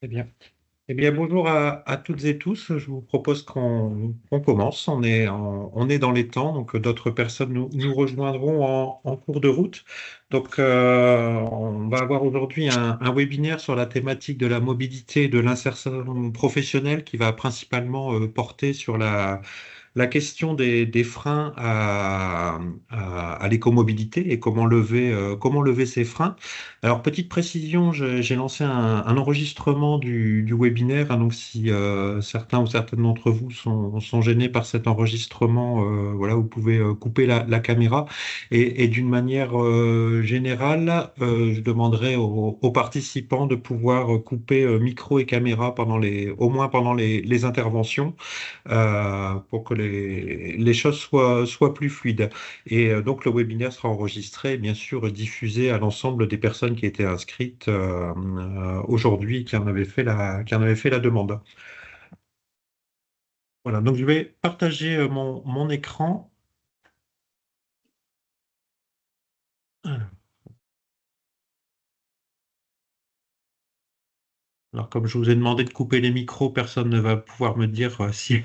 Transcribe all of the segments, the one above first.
Eh bien, bonjour à toutes et tous. Je vous propose qu'on commence. On est dans les temps, donc d'autres personnes nous rejoindront en cours de route. Donc, on va avoir aujourd'hui un webinaire sur la thématique de la mobilité et de l'insertion professionnelle qui va principalement porter sur la question des freins à l'écomobilité et comment lever ces freins. Alors, petite précision, j'ai lancé un enregistrement du webinaire, hein, donc si certains ou certaines d'entre vous sont gênés par cet enregistrement, voilà, vous pouvez couper la caméra. Et d'une manière générale, je demanderai aux participants de pouvoir couper micro et caméra au moins pendant les interventions pour que les choses soient plus fluides. Et donc le webinaire sera enregistré et bien sûr diffusé à l'ensemble des personnes qui étaient inscrites aujourd'hui, qui en avaient fait la demande. Voilà, donc je vais partager mon écran. Alors comme je vous ai demandé de couper les micros, personne ne va pouvoir me dire si,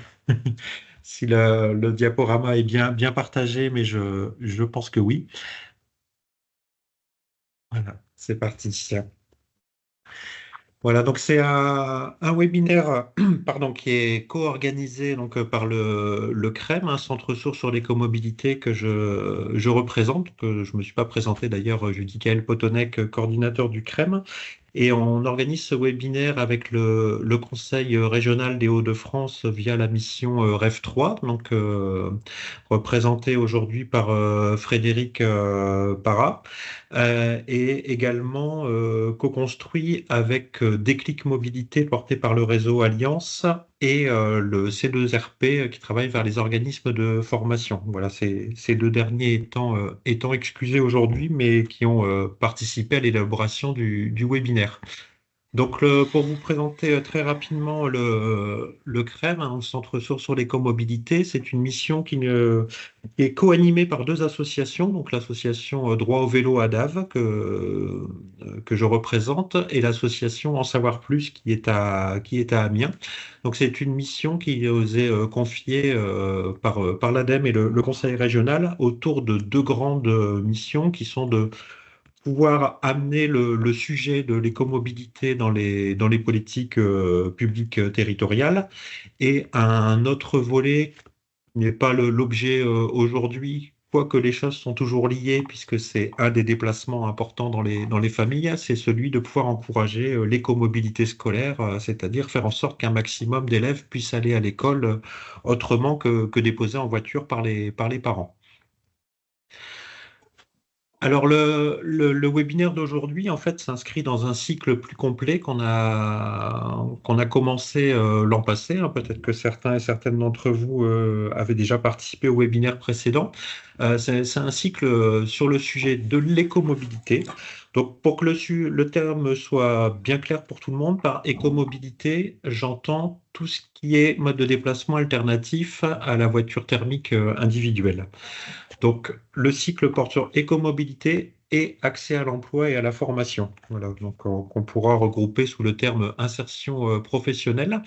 si le diaporama est bien partagé, mais je pense que oui. Voilà, c'est parti. Voilà, donc c'est un webinaire pardon, qui est co-organisé donc, par le CREM, un centre ressources sur l'écomobilité que je représente, que je ne me suis pas présenté d'ailleurs, Judicaël Potonec, coordinateur du CREM. Et on organise ce webinaire avec le Conseil régional des Hauts-de-France via la mission REF 3, donc représenté aujourd'hui par Frédéric Parra, et également co-construit avec Déclic Mobilité porté par le réseau Alliance et le C2RP qui travaille vers les organismes de formation. Voilà, ces deux derniers étant excusés aujourd'hui, mais qui ont participé à l'élaboration du webinaire. Donc, pour vous présenter très rapidement le CREM, hein, le Centre Ressources sur l'écomobilité, c'est une mission qui est co-animée par deux associations, donc l'association Droit au vélo ADAV que je représente et l'association En Savoir Plus qui est à Amiens. Donc, c'est une mission qui nous est confiée par l'ADEME et le Conseil régional autour de deux grandes missions qui sont de pouvoir amener le sujet de l'écomobilité dans les politiques publiques territoriales. Et un autre volet qui n'est pas l'objet aujourd'hui, quoique les choses sont toujours liées, puisque c'est un des déplacements importants dans les familles, c'est celui de pouvoir encourager l'écomobilité scolaire, c'est-à-dire faire en sorte qu'un maximum d'élèves puissent aller à l'école autrement que déposés en voiture par les parents. Alors, le webinaire d'aujourd'hui, en fait, s'inscrit dans un cycle plus complet qu'on a commencé l'an passé, hein. Peut-être que certains et certaines d'entre vous avaient déjà participé au webinaire précédent. C'est un cycle sur le sujet de l'écomobilité. Donc, pour que le terme soit bien clair pour tout le monde, par écomobilité, j'entends tout ce qui est mode de déplacement alternatif à la voiture thermique individuelle. Donc, le cycle porte sur écomobilité et accès à l'emploi et à la formation. Voilà, donc qu'on pourra regrouper sous le terme insertion professionnelle.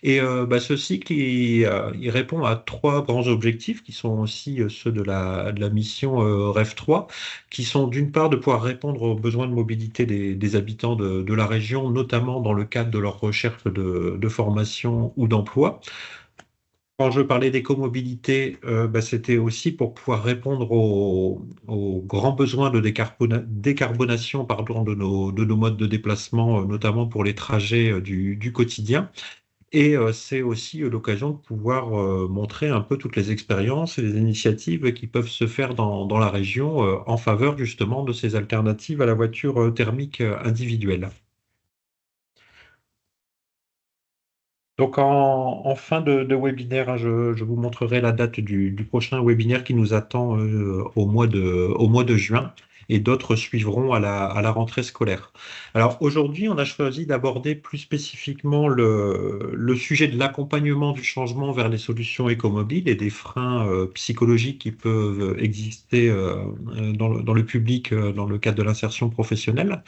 Et ce cycle, il répond à trois grands objectifs qui sont aussi ceux de la mission REF 3, qui sont d'une part de pouvoir répondre aux besoins de mobilité des habitants de la région, notamment dans le cadre de leur recherche de formation ou d'emploi. Quand je parlais d'écomobilité, c'était aussi pour pouvoir répondre aux grands besoins de décarbonation pardon, de nos modes de déplacement, notamment pour les trajets du quotidien. Et c'est aussi l'occasion de pouvoir montrer un peu toutes les expériences et les initiatives qui peuvent se faire dans la région en faveur justement de ces alternatives à la voiture thermique individuelle. Donc en fin de webinaire, hein, je vous montrerai la date du prochain webinaire qui nous attend au mois de juin et d'autres suivront à la rentrée scolaire. Alors aujourd'hui, on a choisi d'aborder plus spécifiquement le sujet de l'accompagnement du changement vers les solutions écomobiles et des freins psychologiques qui peuvent exister dans le public dans le cadre de l'insertion professionnelle.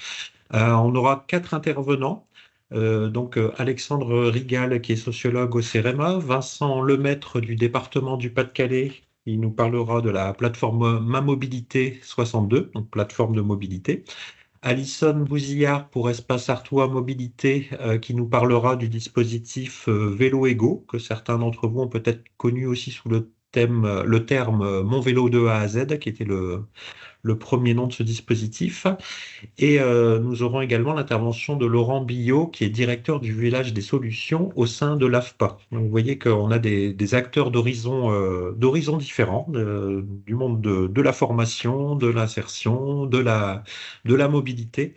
On aura quatre intervenants. Alexandre Rigal, qui est sociologue au CEREMA, Vincent Lemaître du département du Pas-de-Calais, il nous parlera de la plateforme Ma Mobilité 62, donc plateforme de mobilité. Alison Bouzillard pour Espace Artois Mobilité, qui nous parlera du dispositif Vélo Ego, que certains d'entre vous ont peut-être connu aussi sous le terme Mon vélo de A à Z, qui était le premier nom de ce dispositif. Et nous aurons également l'intervention de Laurent Billot, qui est directeur du village des solutions au sein de l'AFPA. Donc, vous voyez qu'on a des acteurs d'horizons différents, du monde de la formation, de l'insertion, de la mobilité,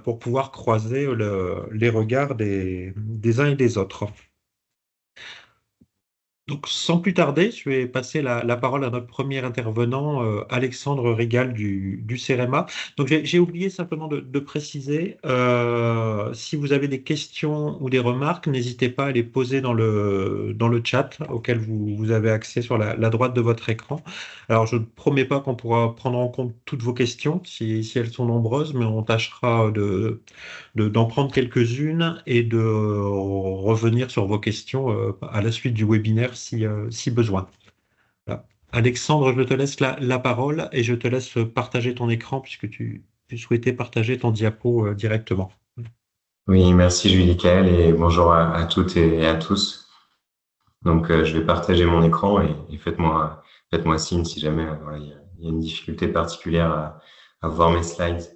pour pouvoir croiser les regards des uns et des autres. Donc, sans plus tarder, je vais passer la parole à notre premier intervenant, Alexandre Rigal du CEREMA. Donc, j'ai oublié simplement de préciser, si vous avez des questions ou des remarques, n'hésitez pas à les poser dans le chat auquel vous avez accès sur la droite de votre écran. Alors, je ne promets pas qu'on pourra prendre en compte toutes vos questions si elles sont nombreuses, mais on tâchera d'en prendre quelques-unes et de revenir sur vos questions à la suite du webinaire si besoin. Voilà. Alexandre, je te laisse la parole et je te laisse partager ton écran puisque tu souhaitais partager ton diapo directement. Oui, merci Julie-Michael et bonjour à toutes et à tous. Donc, je vais partager mon écran et faites-moi signe si jamais voilà, il y a une difficulté particulière à voir mes slides.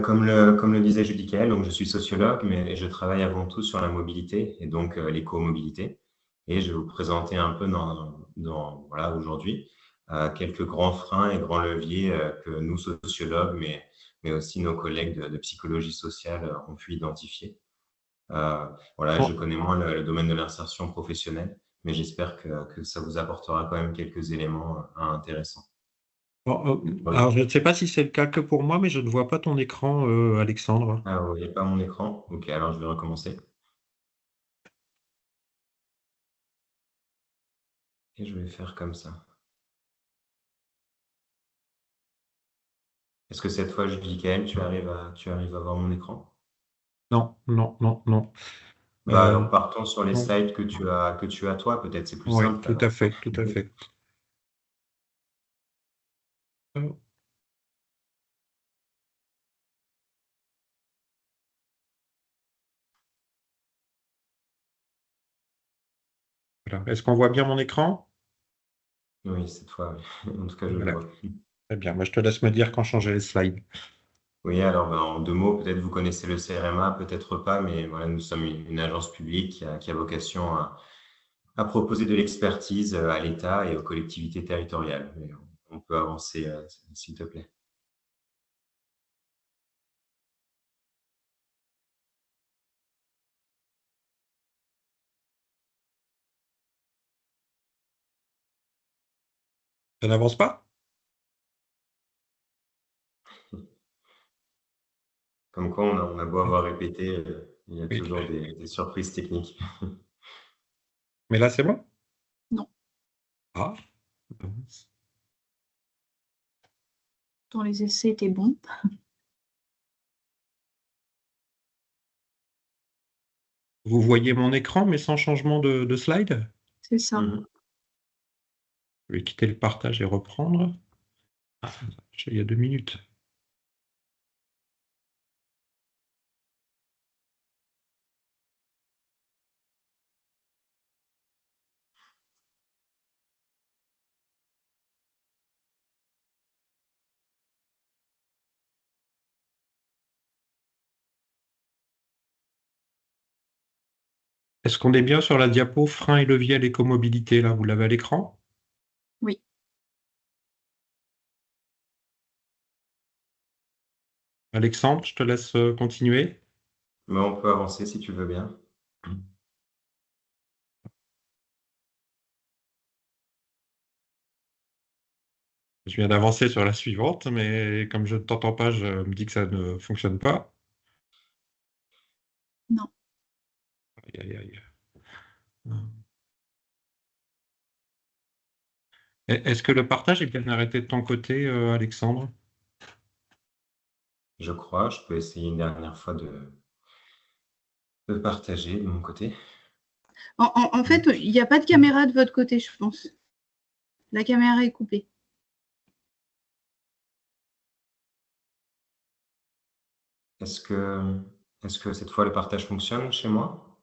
Comme le disait Julie-Michael, donc je suis sociologue, mais je travaille avant tout sur la mobilité et donc l'éco-mobilité. Et je vais vous présenter un peu voilà, aujourd'hui quelques grands freins et grands leviers que nous, sociologues, mais aussi nos collègues de psychologie sociale ont pu identifier. Voilà, je Bon, connais moins le domaine de l'insertion professionnelle, mais j'espère que ça vous apportera quand même quelques éléments intéressants. alors, Oui. je ne sais pas si c'est le cas que pour moi, mais je ne vois pas ton écran, Alexandre. Ah, vous voyez pas mon écran? Ok, alors je vais recommencer. Et je vais faire comme ça. Est-ce que cette fois, Michael, tu arrives à voir mon écran? Non, non, non, non. Bah Euh, alors partons sur les non. slides que tu as toi, peut-être c'est plus Oui, simple tout à alors. fait, tout à fait. Voilà. Est-ce qu'on voit bien mon écran? Oui, cette fois, oui. En tout cas, je le Voilà. vois. Très bien. Moi, je te laisse me dire quand changer les slides. Oui, alors ben, en deux mots, peut-être vous connaissez le CRMA, peut-être pas, mais voilà, nous sommes une agence publique qui a vocation à proposer de l'expertise à l'État et aux collectivités territoriales. Mais on peut avancer, s'il te plaît. Ça n'avance pas? Comme quoi, on a beau avoir répété, il y a Oui. toujours des surprises techniques. Mais là, c'est bon? Non, Ah. dans les essais étaient bons. Vous voyez mon écran, mais sans changement de slide? C'est ça. Mhm. Je vais quitter le partage et reprendre. Ah, il y a 2 minutes. Est-ce qu'on est bien sur la diapo frein et levier à l'écomobilité, là? Vous l'avez à l'écran? Oui. Alexandre, je te laisse continuer. Mais on peut avancer si tu veux bien. Je viens d'avancer sur la suivante, mais comme je ne t'entends pas, je me dis que ça ne fonctionne pas. Non. Aïe, aïe, aïe. Est-ce que le partage est bien arrêté de ton côté, Alexandre? Je crois, je peux essayer une dernière fois de partager de mon côté. En fait, il n'y a pas de caméra de votre côté, je pense. La caméra est coupée. Est-ce que cette fois le partage fonctionne chez moi?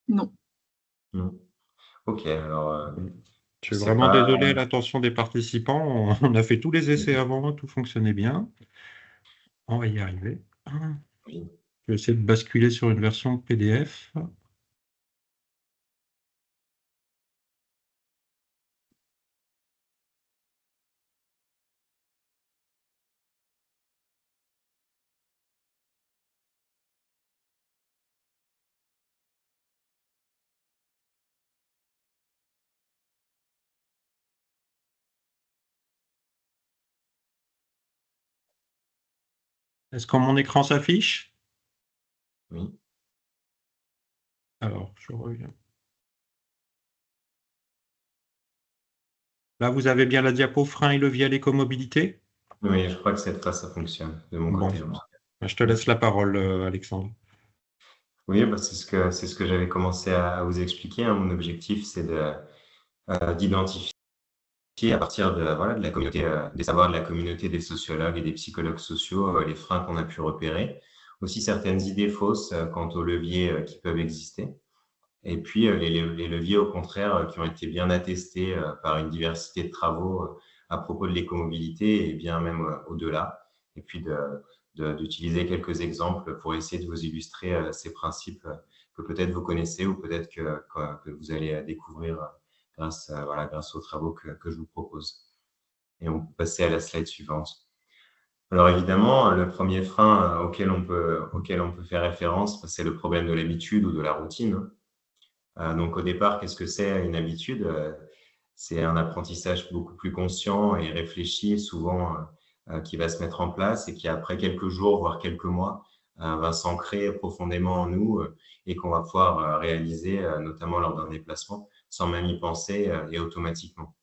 Non. Non. Ok, alors Je je suis sais vraiment pas. désolé à l'attention des participants. On a fait tous les essais avant, tout fonctionnait bien. On va y arriver. Oui. Je vais essayer de basculer sur une version PDF. Est-ce que mon écran s'affiche? Oui. Alors, je reviens. Là, vous avez bien la diapo frein et levier à l'écomobilité? Oui, je crois que cette fois ça fonctionne de mon Bon, côté. En tout cas. je te laisse la parole, Alexandre. Oui, bah, c'est ce que j'avais commencé à vous expliquer, hein. Mon objectif, c'est d'identifier à partir de, voilà, de la communauté, des savoirs de la communauté des sociologues et des psychologues sociaux, les freins qu'on a pu repérer, aussi certaines idées fausses quant aux leviers qui peuvent exister, et puis les leviers au contraire qui ont été bien attestés par une diversité de travaux à propos de l'écomobilité et bien même au-delà, et puis d'utiliser quelques exemples pour essayer de vous illustrer ces principes que peut-être vous connaissez ou peut-être que vous allez découvrir voilà, grâce aux travaux que je vous propose. Et on peut passer à la slide suivante. Alors évidemment, le premier frein auquel on peut faire référence, c'est le problème de l'habitude ou de la routine. Donc au départ, qu'est-ce que c'est une habitude? C'est un apprentissage beaucoup plus conscient et réfléchi, souvent qui va se mettre en place et qui, après quelques jours, voire quelques mois, va s'ancrer profondément en nous et qu'on va pouvoir réaliser, notamment lors d'un déplacement, sans même y penser et automatiquement.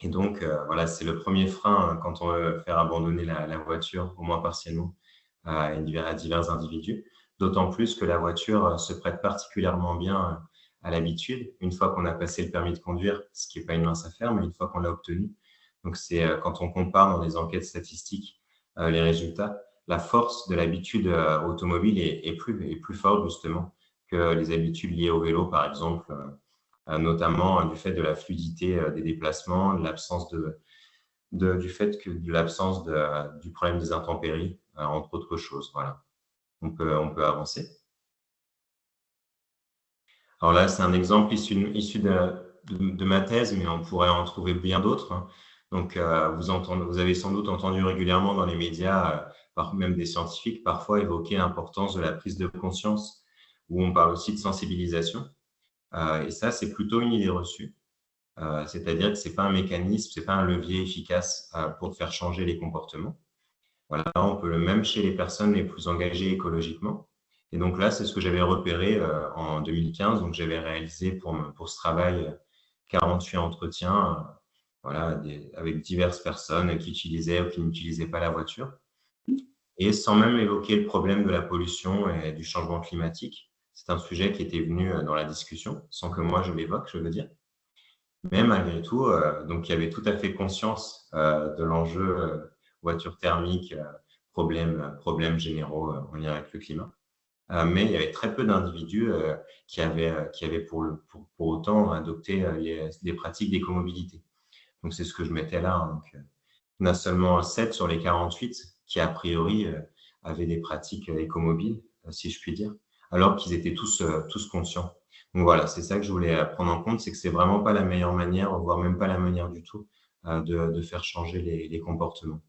Et donc, voilà, c'est le premier frein quand on veut faire abandonner la voiture, au moins partiellement, à divers individus. D'autant plus que la voiture se prête particulièrement bien à l'habitude, une fois qu'on a passé le permis de conduire, ce qui n'est pas une mince affaire, mais une fois qu'on l'a obtenu. Donc, c'est quand on compare dans les enquêtes statistiques les résultats, la force de l'habitude automobile est plus forte justement que les habitudes liées au vélo, par exemple, notamment du fait de la fluidité des déplacements, de l'absence du fait que de l'absence du problème des intempéries, entre autres choses. Voilà, on peut avancer. Alors là, c'est un exemple issu de ma thèse, mais on pourrait en trouver bien d'autres, hein. Donc, vous avez sans doute entendu régulièrement dans les médias, même des scientifiques, parfois évoquer l'importance de la prise de conscience, où on parle aussi de sensibilisation. Et ça, c'est plutôt une idée reçue. C'est-à-dire que ce n'est pas un mécanisme, ce n'est pas un levier efficace pour faire changer les comportements. Voilà, on peut le même chez les personnes les plus engagées écologiquement. Et donc là, c'est ce que j'avais repéré en 2015. Donc, j'avais réalisé pour ce travail 48 entretiens voilà, avec diverses personnes qui utilisaient ou qui n'utilisaient pas la voiture. Et sans même évoquer le problème de la pollution et du changement climatique. C'est un sujet qui était venu dans la discussion, sans que moi je l'évoque, je veux dire. Mais malgré tout, donc il y avait tout à fait conscience de l'enjeu voiture thermique, problèmes généraux en lien avec le climat. Mais il y avait très peu d'individus qui avaient pour autant adopté les pratiques d'écomobilité. Donc c'est ce que je mettais là, hein. Donc, on a seulement 7 sur les 48 qui, a priori, avaient des pratiques écomobiles, si je puis dire, alors qu'ils étaient tous conscients. Donc voilà, c'est ça que je voulais prendre en compte, c'est que c'est vraiment pas la meilleure manière, voire même pas la manière du tout, de faire changer les comportements.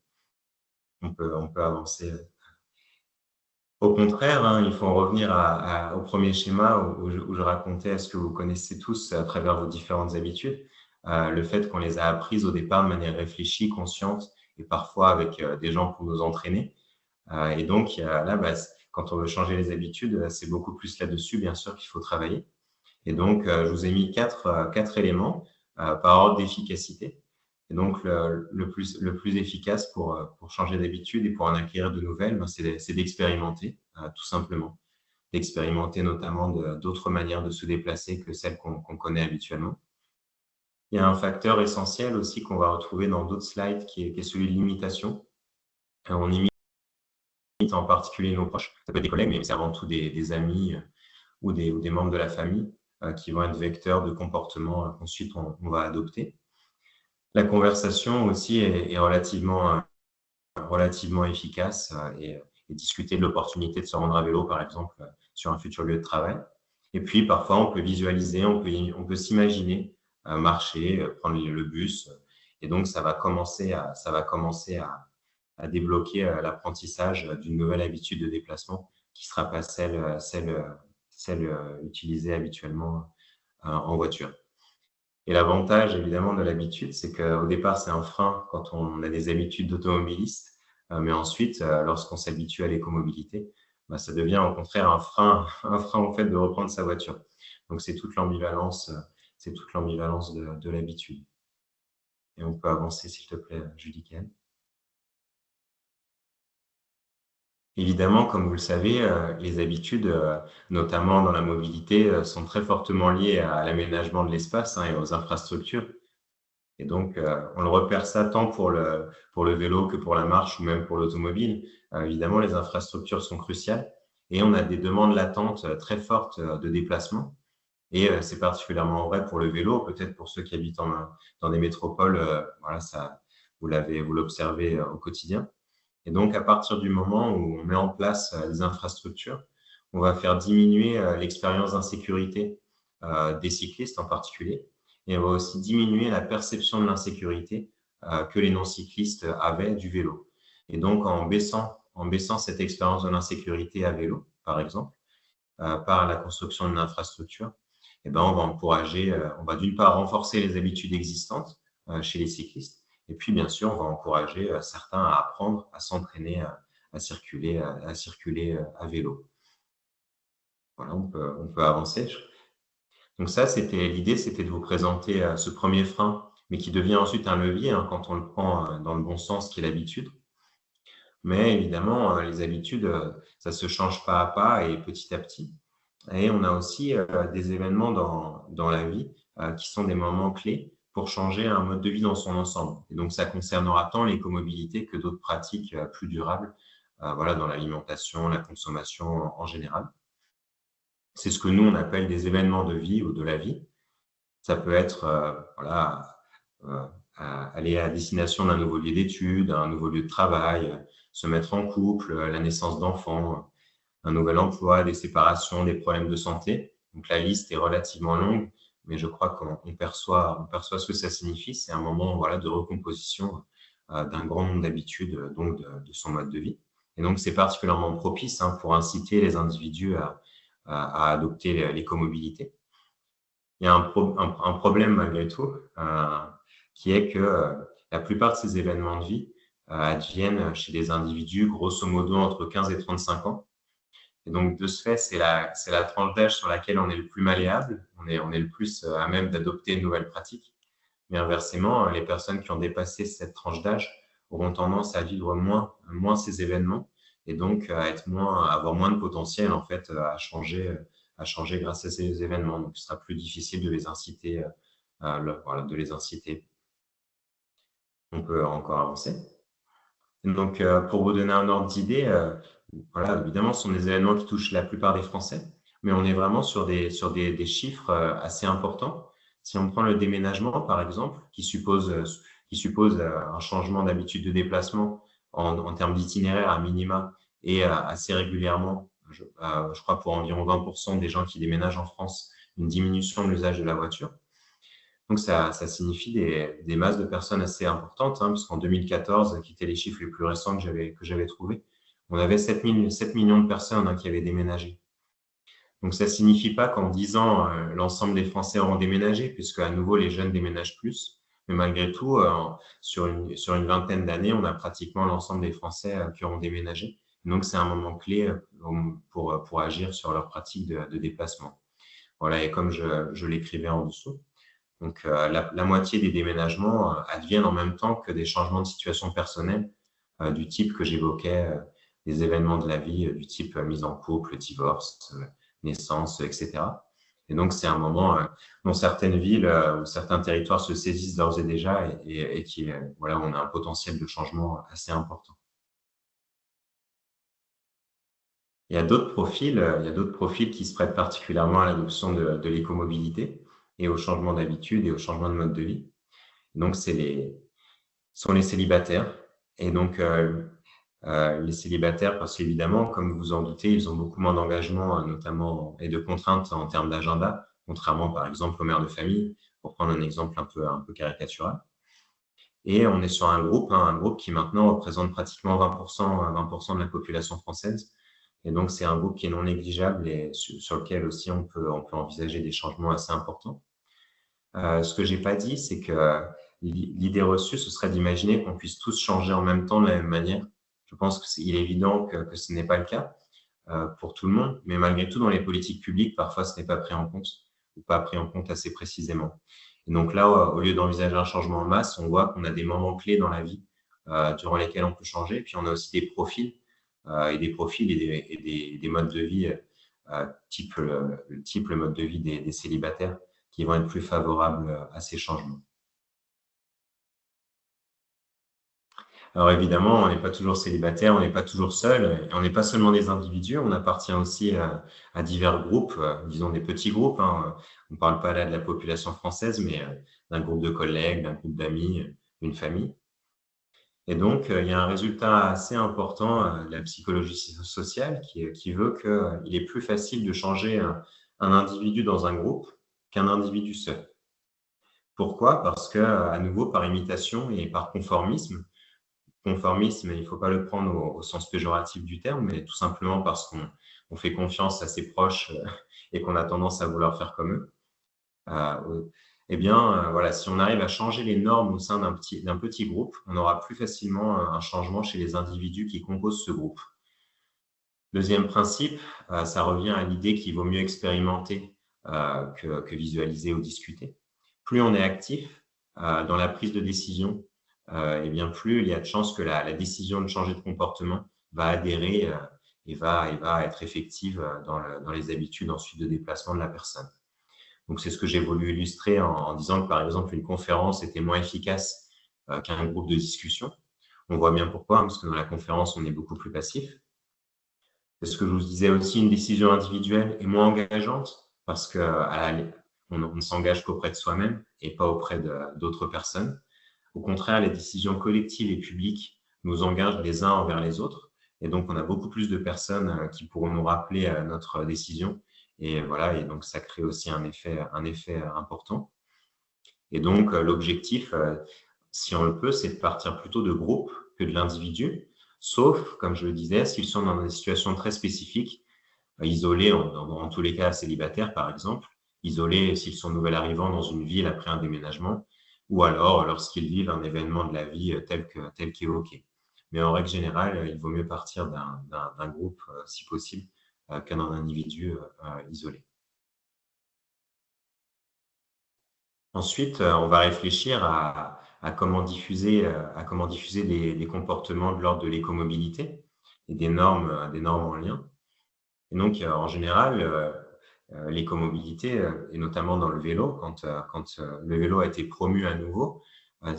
On peut avancer. Au contraire, hein, il faut en revenir au premier schéma où je racontais ce que vous connaissez tous à travers vos différentes habitudes, le fait qu'on les a apprises au départ de manière réfléchie, consciente, et parfois avec des gens pour nous entraîner. Et donc, là, quand on veut changer les habitudes, c'est beaucoup plus là-dessus, bien sûr, qu'il faut travailler. Et donc, je vous ai mis quatre éléments par ordre d'efficacité. Et donc, le plus efficace pour changer d'habitude et pour en acquérir de nouvelles, c'est d'expérimenter, tout simplement. D'expérimenter notamment d'autres manières de se déplacer que celles qu'on connaît habituellement. Il y a un facteur essentiel aussi qu'on va retrouver dans d'autres slides qui est celui de l'imitation. On imite en particulier nos proches, ça peut être des collègues, mais c'est avant tout des amis ou des membres de la famille qui vont être vecteurs de comportements qu'ensuite on va adopter. La conversation aussi est relativement efficace et discuter de l'opportunité de se rendre à vélo, par exemple, sur un futur lieu de travail. Et puis, parfois, on peut visualiser, on peut s'imaginer marcher, prendre le bus. Et donc, ça va commencer à débloquer l'apprentissage d'une nouvelle habitude de déplacement qui ne sera pas celle utilisée habituellement en voiture. Et l'avantage, évidemment, de l'habitude, c'est qu'au départ, c'est un frein quand on a des habitudes d'automobiliste. Mais ensuite, lorsqu'on s'habitue à l'écomobilité, ça devient au contraire un frein en fait de reprendre sa voiture. Donc, c'est toute l'ambivalence de l'habitude. Et on peut avancer, s'il te plaît, Julie-Ken. Évidemment, comme vous le savez, les habitudes, notamment dans la mobilité, sont très fortement liées à l'aménagement de l'espace et aux infrastructures. Et donc, on le repère ça tant pour le vélo que pour la marche ou même pour l'automobile. Évidemment, les infrastructures sont cruciales et on a des demandes latentes très fortes de déplacement. Et c'est particulièrement vrai pour le vélo, peut-être pour ceux qui habitent dans des métropoles, voilà, ça, vous l'observez au quotidien. Et donc, à partir du moment où on met en place les infrastructures, on va faire diminuer l'expérience d'insécurité des cyclistes en particulier. Et on va aussi diminuer la perception de l'insécurité que les non-cyclistes avaient du vélo. Et donc, en baissant cette expérience de l'insécurité à vélo, par exemple, par la construction d'une infrastructure, on va d'une part renforcer les habitudes existantes chez les cyclistes, et puis bien sûr, on va encourager certains à apprendre, à s'entraîner, à circuler à vélo. Voilà, on peut avancer. Donc ça, l'idée, c'était de vous présenter ce premier frein, mais qui devient ensuite un levier quand on le prend dans le bon sens, qui est l'habitude. Mais évidemment, les habitudes, ça se change pas à pas et petit à petit. Et on a aussi des événements dans la vie qui sont des moments clés pour changer un mode de vie dans son ensemble. Et donc, ça concernera tant l'écomobilité que d'autres pratiques plus durables dans l'alimentation, la consommation en général. C'est ce que nous, on appelle des événements de vie ou de la vie. Ça peut être aller à destination d'un nouveau lieu d'études, un nouveau lieu de travail, se mettre en couple, la naissance d'enfants, un nouvel emploi, des séparations, des problèmes de santé. Donc, la liste est relativement longue, mais je crois qu'on perçoit ce que ça signifie. C'est un moment de recomposition d'un grand nombre d'habitudes, donc de son mode de vie. Et donc, c'est particulièrement propice pour inciter les individus à adopter l'écomobilité. Il y a un problème malgré tout, qui est que la plupart de ces événements de vie adviennent chez des individus grosso modo entre 15 et 35 ans. Et donc, de ce fait, c'est la tranche d'âge sur laquelle on est le plus malléable, on est le plus à même d'adopter une nouvelle pratique. Mais inversement, les personnes qui ont dépassé cette tranche d'âge auront tendance à vivre moins ces événements et donc à avoir moins de potentiel en fait à changer grâce à ces événements. Donc, ce sera plus difficile de les inciter. On peut encore avancer. Donc, pour vous donner un ordre d'idée, évidemment, ce sont des événements qui touchent la plupart des Français, mais on est vraiment sur des chiffres assez importants. Si on prend le déménagement, par exemple, qui suppose un changement d'habitude de déplacement en termes d'itinéraire à minima et assez régulièrement, je crois pour environ 20% des gens qui déménagent en France, une diminution de l'usage de la voiture. Donc, ça signifie des masses de personnes assez importantes, parce qu'en 2014, qui étaient les chiffres les plus récents que j'avais trouvés, on avait 7 millions de personnes qui avaient déménagé. Donc, ça ne signifie pas qu'en 10 ans, l'ensemble des Français auront déménagé, puisque à nouveau, les jeunes déménagent plus. Mais malgré tout, sur une vingtaine d'années, on a pratiquement l'ensemble des Français qui auront déménagé. Donc, c'est un moment clé pour agir sur leur pratique de déplacement. Voilà, et comme je l'écrivais en dessous, Donc, la moitié des déménagements adviennent en même temps que des changements de situation personnelle du type que j'évoquais, des événements de la vie du type mise en couple, divorce, naissance, etc. Et donc, c'est un moment dont certaines villes ou certains territoires se saisissent d'ores et déjà et qui, voilà, on a un potentiel de changement assez important. Il y a d'autres profils qui se prêtent particulièrement à l'adoption de l'écomobilité et au changement d'habitude et au changement de mode de vie. Donc, sont les célibataires. Et donc, les célibataires, parce qu'évidemment, comme vous vous en doutez, ils ont beaucoup moins d'engagement, notamment, et de contraintes en termes d'agenda, contrairement, par exemple, aux mères de famille, pour prendre un exemple un peu caricatural. Et on est sur un groupe qui maintenant représente pratiquement 20% de la population française. Et donc, c'est un groupe qui est non négligeable et sur lequel aussi on peut envisager des changements assez importants. Ce que je n'ai pas dit, c'est que l'idée reçue, ce serait d'imaginer qu'on puisse tous changer en même temps de la même manière. Je pense qu'il est évident que ce n'est pas le cas pour tout le monde, mais malgré tout, dans les politiques publiques, parfois, ce n'est pas pris en compte ou pas pris en compte assez précisément. Et donc là, au lieu d'envisager un changement en masse, on voit qu'on a des moments clés dans la vie durant lesquels on peut changer. Et puis, on a aussi des profils et des modes de vie type le mode de vie des célibataires qui vont être plus favorables à ces changements. Alors évidemment, on n'est pas toujours célibataire, on n'est pas toujours seul, et on n'est pas seulement des individus, on appartient aussi à divers groupes, disons des petits groupes. On ne parle pas là de la population française, mais d'un groupe de collègues, d'un groupe d'amis, d'une famille. Et donc, il y a un résultat assez important de la psychologie sociale qui veut qu'il est plus facile de changer un individu dans un groupe qu'un individu seul. Pourquoi? Parce que, à nouveau, par imitation et par conformisme, il ne faut pas le prendre au sens péjoratif du terme, mais tout simplement parce qu'on fait confiance à ses proches et qu'on a tendance à vouloir faire comme eux. Eh bien, voilà, si on arrive à changer les normes au sein d'un petit groupe, on aura plus facilement un changement chez les individus qui composent ce groupe. Deuxième principe, ça revient à l'idée qu'il vaut mieux expérimenter que visualiser ou discuter. Plus on est actif dans la prise de décision, et bien plus il y a de chances que la décision de changer de comportement va adhérer et va être effective dans les habitudes ensuite de déplacement de la personne. Donc, c'est ce que j'ai voulu illustrer en disant que, par exemple, une conférence était moins efficace qu'un groupe de discussion. On voit bien pourquoi, parce que dans la conférence, on est beaucoup plus passif. C'est ce que je vous disais aussi, une décision individuelle est moins engageante parce qu'on ne s'engage qu'auprès de soi-même et pas auprès d'autres personnes. Au contraire, les décisions collectives et publiques nous engagent les uns envers les autres. Et donc, on a beaucoup plus de personnes qui pourront nous rappeler notre décision. Et voilà, et donc ça crée aussi un effet important. Et donc, l'objectif, si on le peut, c'est de partir plutôt de groupe que de l'individu, sauf, comme je le disais, s'ils sont dans des situations très spécifiques, isolés, en tous les cas célibataires par exemple, isolés s'ils sont nouvel arrivants dans une ville après un déménagement, ou alors lorsqu'ils vivent un événement de la vie tel qu'évoqué. Mais en règle générale, il vaut mieux partir d'un groupe, si possible, qu'un individu isolé. Ensuite, on va réfléchir à comment diffuser des comportements de l'ordre de l'écomobilité et des normes en lien. Et donc, en général, l'écomobilité, et notamment dans le vélo, quand le vélo a été promu à nouveau,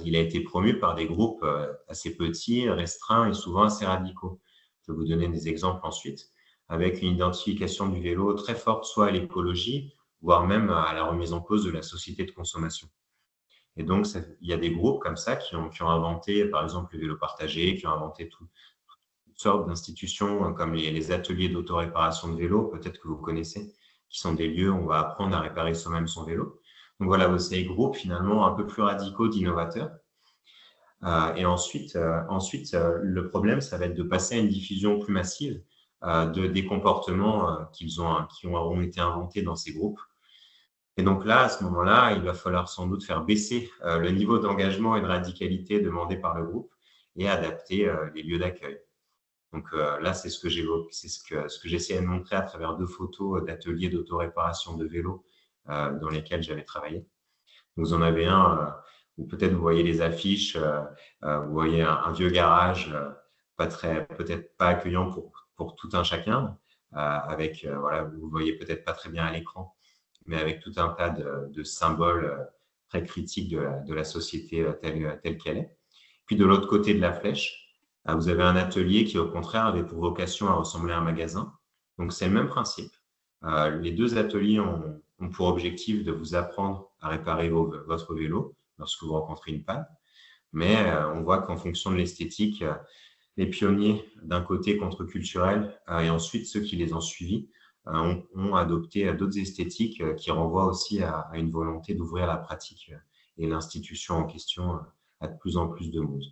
il a été promu par des groupes assez petits, restreints et souvent assez radicaux. Je vais vous donner des exemples ensuite, avec une identification du vélo très forte, soit à l'écologie, voire même à la remise en cause de la société de consommation. Et donc, il y a des groupes comme ça qui ont inventé, par exemple, le vélo partagé, qui ont inventé toutes sortes d'institutions comme les ateliers d'autoréparation de vélo, peut-être que vous connaissez, qui sont des lieux où on va apprendre à réparer soi-même son vélo. Donc voilà, c'est des groupes finalement un peu plus radicaux d'innovateurs. Et ensuite, le problème, ça va être de passer à une diffusion plus massive des comportements qui auront été inventés dans ces groupes. Et donc là, à ce moment-là, il va falloir sans doute faire baisser le niveau d'engagement et de radicalité demandé par le groupe et adapter les lieux d'accueil. Donc là, c'est ce que j'évoque, c'est ce que j'essayais de montrer à travers 2 photos d'ateliers d'autoréparation de vélo dans lesquels j'avais travaillé. Vous en avez un, ou peut-être vous voyez les affiches, vous voyez un vieux garage, peut-être pas accueillant pour tout un chacun, avec, voilà, vous ne voyez peut-être pas très bien à l'écran, mais avec tout un tas de symboles très critiques de la société telle qu'elle est. Puis de l'autre côté de la flèche, vous avez un atelier qui, au contraire, avait pour vocation à ressembler à un magasin. Donc, c'est le même principe. Les deux ateliers ont pour objectif de vous apprendre à réparer votre vélo lorsque vous rencontrez une panne. Mais on voit qu'en fonction de l'esthétique, les pionniers d'un côté contre-culturel et ensuite ceux qui les ont suivis ont adopté d'autres esthétiques qui renvoient aussi à une volonté d'ouvrir la pratique et l'institution en question à de plus en plus de monde.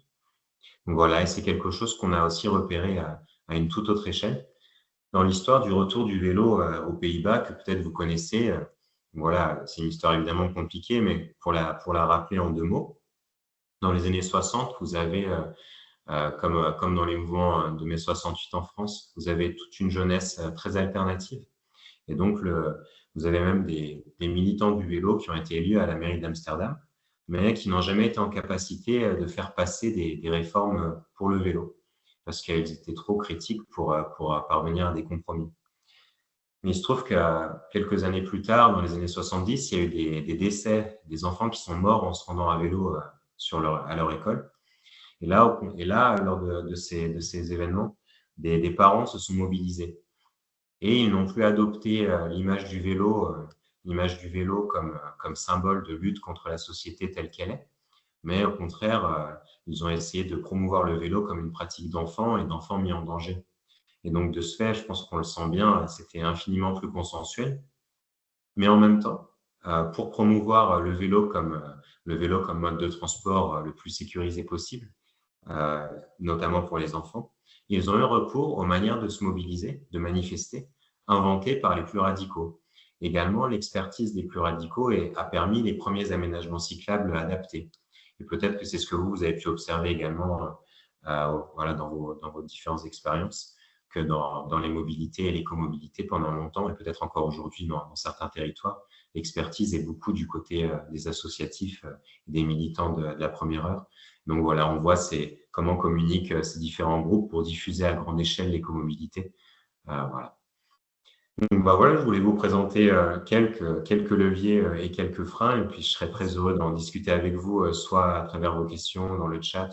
Donc voilà, et c'est quelque chose qu'on a aussi repéré à une toute autre échelle. Dans l'histoire du retour du vélo aux Pays-Bas, que peut-être vous connaissez, voilà, c'est une histoire évidemment compliquée, mais pour la rappeler en 2 mots, dans les années 60, vous avez, comme dans les mouvements de mai 68 en France, vous avez toute une jeunesse très alternative. Et donc, vous avez même des militants du vélo qui ont été élus à la mairie d'Amsterdam, mais qui n'ont jamais été en capacité de faire passer des réformes pour le vélo, parce qu'elles étaient trop critiques pour parvenir à des compromis. Mais il se trouve que quelques années plus tard, dans les années 70, il y a eu des décès, des enfants qui sont morts en se rendant à vélo à leur école. Et là, lors de ces événements, des parents se sont mobilisés. Et ils n'ont plus adopté l'image du vélo comme symbole de lutte contre la société telle qu'elle est, mais au contraire, ils ont essayé de promouvoir le vélo comme une pratique d'enfants et d'enfants mis en danger. Et donc, de ce fait, je pense qu'on le sent bien, c'était infiniment plus consensuel. Mais en même temps, pour promouvoir le vélo comme mode de transport le plus sécurisé possible, notamment pour les enfants, ils ont eu recours aux manières de se mobiliser, de manifester, inventées par les plus radicaux. Également, l'expertise des plus radicaux a permis les premiers aménagements cyclables adaptés. Et peut-être que c'est ce que vous avez pu observer également voilà, dans vos différentes expériences, que dans les mobilités et l'écomobilité pendant longtemps, et peut-être encore aujourd'hui dans certains territoires, l'expertise est beaucoup du côté des associatifs, des militants de la première heure. Donc voilà, on voit comment communiquent ces différents groupes pour diffuser à grande échelle l'écomobilité. Voilà. Donc voilà, je voulais vous présenter quelques leviers et quelques freins, et puis je serais très heureux d'en discuter avec vous, soit à travers vos questions dans le chat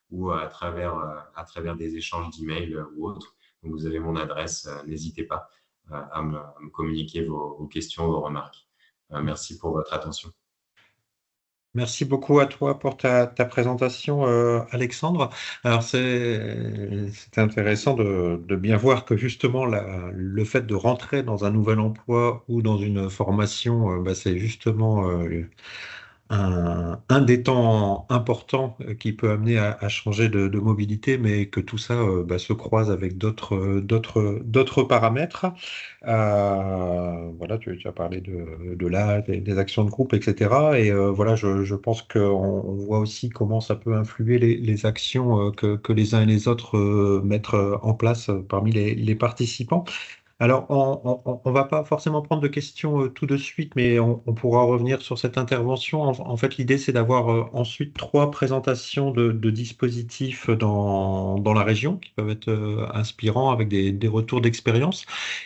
ou à travers des échanges d'emails ou autres. Donc vous avez mon adresse, n'hésitez pas à me communiquer vos questions, vos remarques. Merci pour votre attention. Merci beaucoup à toi pour ta présentation, Alexandre. Alors, c'est intéressant de bien voir que justement, le fait de rentrer dans un nouvel emploi ou dans une formation, c'est justement un des temps importants qui peut amener à changer de mobilité, mais que tout ça se croise avec d'autres paramètres. Voilà, tu as parlé de l'âge, des actions de groupe, etc. Et voilà, je pense qu'on voit aussi comment ça peut influer les actions que les uns et les autres mettent en place parmi les participants. Alors, on va pas forcément prendre de questions tout de suite, mais on pourra revenir sur cette intervention. En fait, l'idée, c'est d'avoir ensuite 3 présentations de dispositifs dans la région qui peuvent être inspirants avec des retours d'expérience.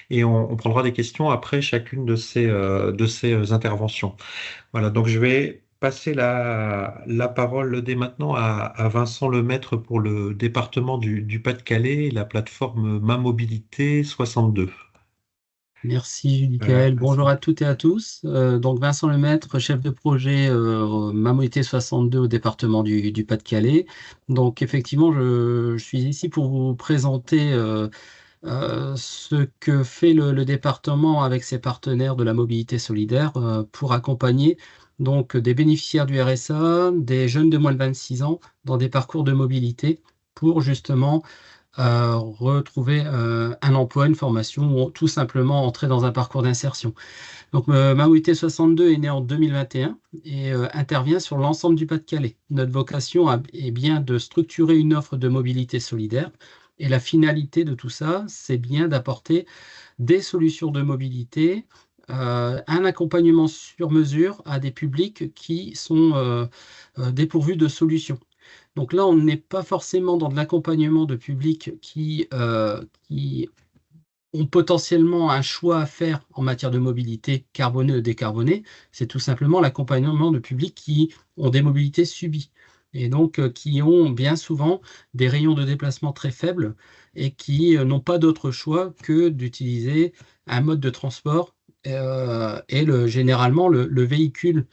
Et on prendra des questions après chacune de ces interventions. Voilà, donc je vais passer la parole dès maintenant à Vincent Lemaître pour le département du Pas-de-Calais et la plateforme Ma Mobilité 62. Merci, Michael. Bonjour à toutes et à tous. Donc, Vincent Lemaître, chef de projet Ma Mobilité 62 au département du Pas-de-Calais. Donc, effectivement, je suis ici pour vous présenter ce que fait le département avec ses partenaires de la mobilité solidaire pour accompagner donc des bénéficiaires du RSA, des jeunes de moins de 26 ans dans des parcours de mobilité pour justement retrouver un emploi, une formation ou tout simplement entrer dans un parcours d'insertion. Donc Ma Mobilité 62 est née en 2021 et intervient sur l'ensemble du Pas-de-Calais. Notre vocation est bien de structurer une offre de mobilité solidaire et la finalité de tout ça, c'est bien d'apporter des solutions de mobilité un accompagnement sur mesure à des publics qui sont dépourvus de solutions. Donc là, on n'est pas forcément dans de l'accompagnement de publics qui ont potentiellement un choix à faire en matière de mobilité carbonée ou décarbonée. C'est tout simplement l'accompagnement de publics qui ont des mobilités subies et donc qui ont bien souvent des rayons de déplacement très faibles et qui n'ont pas d'autre choix que d'utiliser un mode de transport et généralement le véhicule.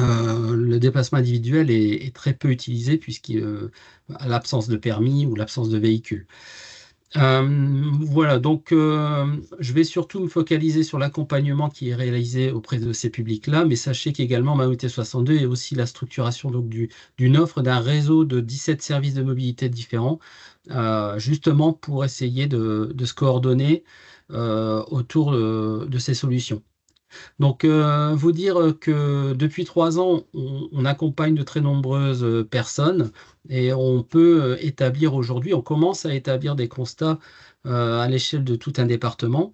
Le déplacement individuel est très peu utilisé puisqu'il a l'absence de permis ou l'absence de véhicule. Voilà, donc je vais surtout me focaliser sur l'accompagnement qui est réalisé auprès de ces publics-là, mais sachez qu'également Ma Mobilité 62 est aussi la structuration donc, d'une offre d'un réseau de 17 services de mobilité différents, justement pour essayer de se coordonner autour de ces solutions. Donc, vous dire que depuis 3 ans, on accompagne de très nombreuses personnes et on peut établir aujourd'hui, on commence à établir des constats à l'échelle de tout un département,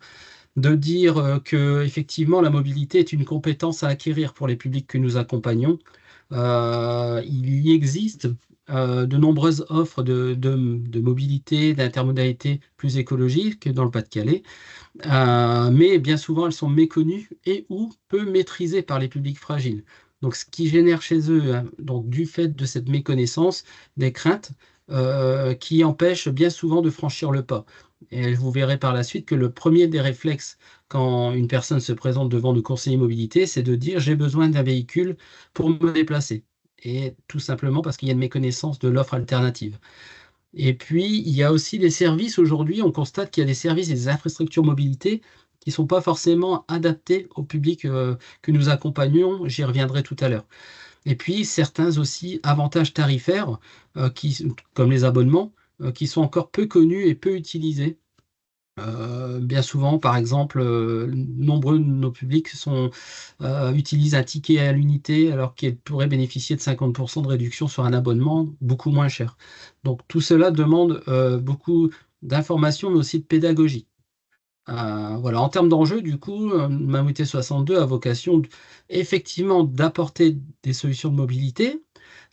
de dire que effectivement la mobilité est une compétence à acquérir pour les publics que nous accompagnons. Il y existe de nombreuses offres de mobilité, d'intermodalité plus écologique dans le Pas-de-Calais. Mais bien souvent, elles sont méconnues et ou peu maîtrisées par les publics fragiles. Donc, ce qui génère chez eux, hein, donc, du fait de cette méconnaissance, des craintes qui empêchent bien souvent de franchir le pas. Et vous verrez par la suite que le premier des réflexes quand une personne se présente devant nos conseillers mobilité, c'est de dire j'ai besoin d'un véhicule pour me déplacer. Et tout simplement parce qu'il y a une méconnaissance de l'offre alternative. Et puis, il y a aussi des services. Aujourd'hui, on constate qu'il y a des services et des infrastructures mobilité qui ne sont pas forcément adaptés au public que nous accompagnons. J'y reviendrai tout à l'heure. Et puis, certains aussi avantages tarifaires, comme les abonnements, qui sont encore peu connus et peu utilisés. Bien souvent, par exemple, nombreux de nos publics utilisent un ticket à l'unité alors qu'ils pourraient bénéficier de 50% de réduction sur un abonnement beaucoup moins cher. Donc tout cela demande beaucoup d'informations mais aussi de pédagogie. Voilà. En termes d'enjeux, du coup, Ma Mobilité 62 a vocation effectivement d'apporter des solutions de mobilité,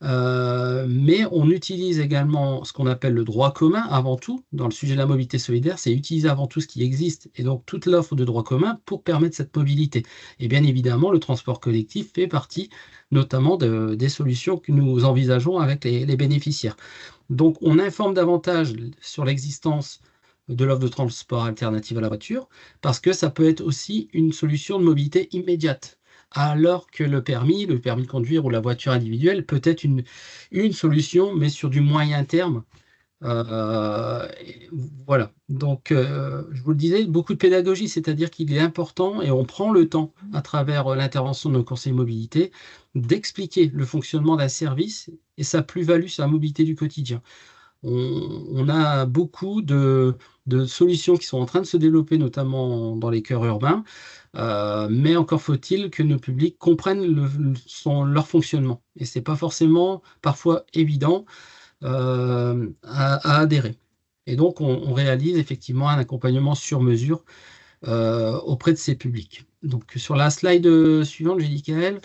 mais on utilise également ce qu'on appelle le droit commun avant tout. Dans le sujet de la mobilité solidaire, c'est utiliser avant tout ce qui existe et donc toute l'offre de droit commun pour permettre cette mobilité. Et bien évidemment, le transport collectif fait partie notamment des solutions que nous envisageons avec les bénéficiaires. Donc on informe davantage sur l'existence de l'offre de transport alternative à la voiture, parce que ça peut être aussi une solution de mobilité immédiate, alors que le permis de conduire ou la voiture individuelle peut être une solution, mais sur du moyen terme. Voilà, donc je vous le disais, beaucoup de pédagogie, c'est-à-dire qu'il est important, et on prend le temps, à travers l'intervention de nos conseillers mobilité, d'expliquer le fonctionnement d'un service et sa plus-value sur la mobilité du quotidien. On a beaucoup de solutions qui sont en train de se développer, notamment dans les cœurs urbains, mais encore faut-il que nos publics comprennent leur fonctionnement. Et ce n'est pas forcément parfois évident à adhérer. Et donc, on réalise effectivement un accompagnement sur mesure auprès de ces publics. Donc, sur la slide suivante, j'ai dit Kael.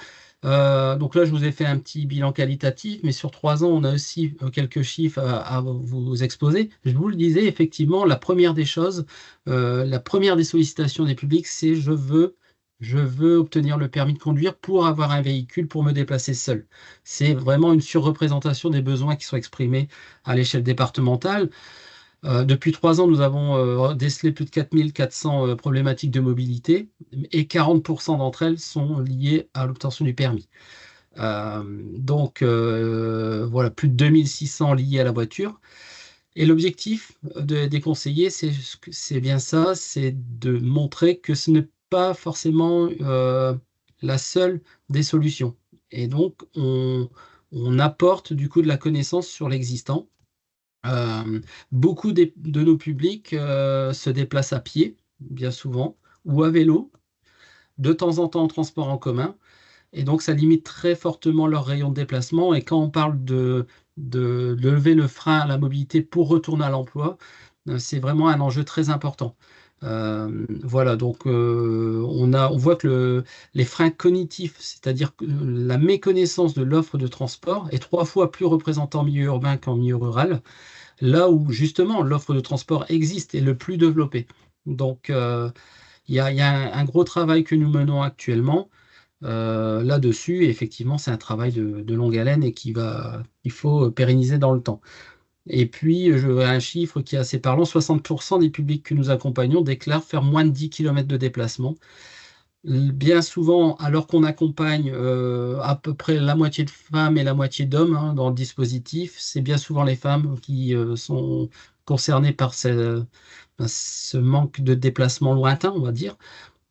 Donc là, je vous ai fait un petit bilan qualitatif, mais sur 3 ans, on a aussi quelques chiffres à vous exposer. Je vous le disais, effectivement, la première des choses, la première des sollicitations des publics, c'est je veux obtenir le permis de conduire pour avoir un véhicule pour me déplacer seul. C'est vraiment une surreprésentation des besoins qui sont exprimés à l'échelle départementale. Depuis 3 ans, nous avons décelé plus de 4400 problématiques de mobilité et 40% d'entre elles sont liées à l'obtention du permis. Donc, voilà, plus de 2600 liées à la voiture. Et l'objectif des conseillers, c'est bien ça, c'est de montrer que ce n'est pas forcément la seule des solutions. Et donc, on apporte du coup de la connaissance sur l'existant. Beaucoup de nos publics se déplacent à pied, bien souvent, ou à vélo, de temps en temps en transport en commun, et donc ça limite très fortement leur rayon de déplacement. Et quand on parle de lever le frein à la mobilité pour retourner à l'emploi, c'est vraiment un enjeu très important. Voilà, donc on voit que les freins cognitifs, c'est-à-dire que la méconnaissance de l'offre de transport est 3 fois plus représentée en milieu urbain qu'en milieu rural, là où justement l'offre de transport existe et le plus développée. Donc il y a un gros travail que nous menons actuellement là-dessus, et effectivement c'est un travail de longue haleine et qu'il faut pérenniser dans le temps. Et puis, un chiffre qui est assez parlant, 60% des publics que nous accompagnons déclarent faire moins de 10 km de déplacement. Bien souvent, alors qu'on accompagne à peu près la moitié de femmes et la moitié d'hommes dans le dispositif, c'est bien souvent les femmes qui sont concernées par ce manque de déplacement lointain, on va dire.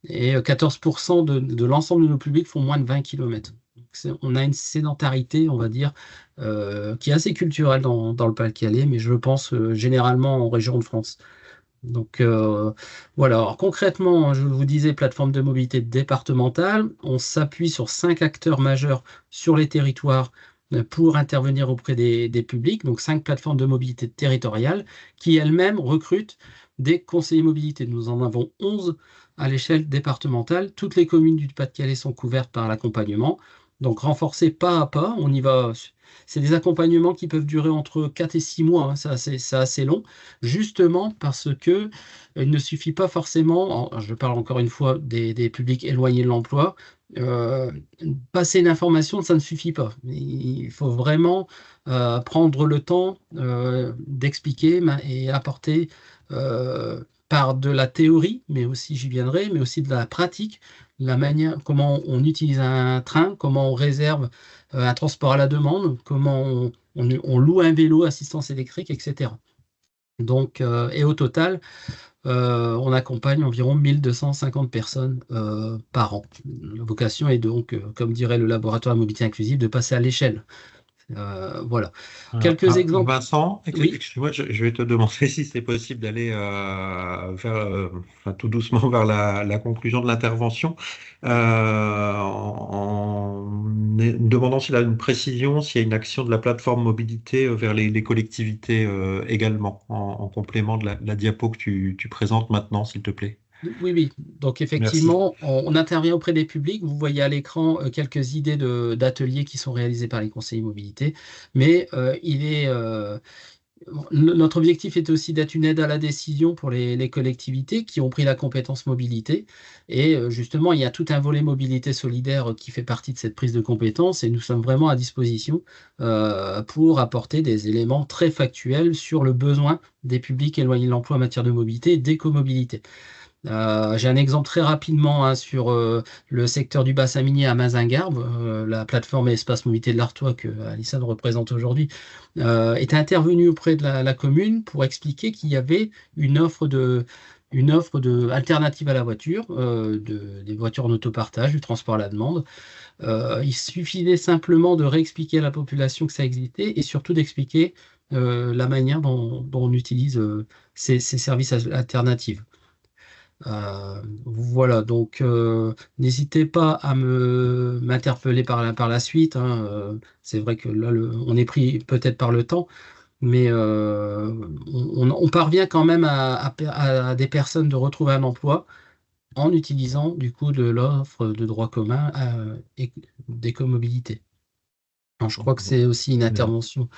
Et 14% de l'ensemble de nos publics font moins de 20 km. On a une sédentarité, on va dire, qui est assez culturelle dans le Pas-de-Calais, mais je pense généralement en région de France. Donc voilà, alors concrètement, je vous disais, plateforme de mobilité départementale, on s'appuie sur 5 acteurs majeurs sur les territoires pour intervenir auprès des publics, donc 5 plateformes de mobilité territoriale qui elles-mêmes recrutent des conseillers mobilité. Nous en avons 11 à l'échelle départementale. Toutes les communes du Pas-de-Calais sont couvertes par l'accompagnement, donc renforcé pas à pas, on y va. C'est des accompagnements qui peuvent durer entre 4 et 6 mois, c'est assez long, justement parce que il ne suffit pas forcément, je parle encore une fois des publics éloignés de l'emploi, passer une information, ça ne suffit pas. Il faut vraiment prendre le temps d'expliquer et apporter par de la théorie, mais aussi, j'y viendrai, mais aussi de la pratique, la manière, comment on utilise un train, comment on réserve un transport à la demande, comment on loue un vélo, assistance électrique, etc. Donc, et au total, on accompagne environ 1250 personnes par an. La vocation est donc, comme dirait le laboratoire de mobilité inclusive, de passer à l'échelle. Voilà. Quelques exemples. Vincent, Oui. excuse-moi, je vais te demander si c'est possible d'aller tout doucement vers la conclusion de l'intervention, en demandant s'il a une précision, s'il y a une action de la plateforme mobilité vers les collectivités également, en complément de la diapo que tu présentes maintenant, s'il te plaît. Oui, oui. Donc Merci. effectivement, on intervient auprès des publics. Vous voyez à l'écran quelques idées d'ateliers qui sont réalisés par les conseillers mobilité. Mais notre objectif est aussi d'être une aide à la décision pour les collectivités qui ont pris la compétence mobilité. Et justement, il y a tout un volet mobilité solidaire qui fait partie de cette prise de compétence. Et nous sommes vraiment à disposition pour apporter des éléments très factuels sur le besoin des publics éloignés de l'emploi en matière de mobilité et d'écomobilité. J'ai un exemple très rapidement sur le secteur du bassin minier à Mazingarbe, la plateforme Espace Mobilité de l'Artois que Alissane représente aujourd'hui, est intervenue auprès de la commune pour expliquer qu'il y avait une offre alternative à la voiture, des voitures en autopartage, du transport à la demande. Il suffisait simplement de réexpliquer à la population que ça existait et surtout d'expliquer la manière dont on utilise ces services alternatifs. Voilà, donc n'hésitez pas à m'interpeller par la suite. C'est vrai que là, on est pris peut-être par le temps, mais on parvient quand même à des personnes de retrouver un emploi en utilisant du coup de l'offre de droit commun et d'écomobilité. Alors, je crois que c'est aussi une intervention.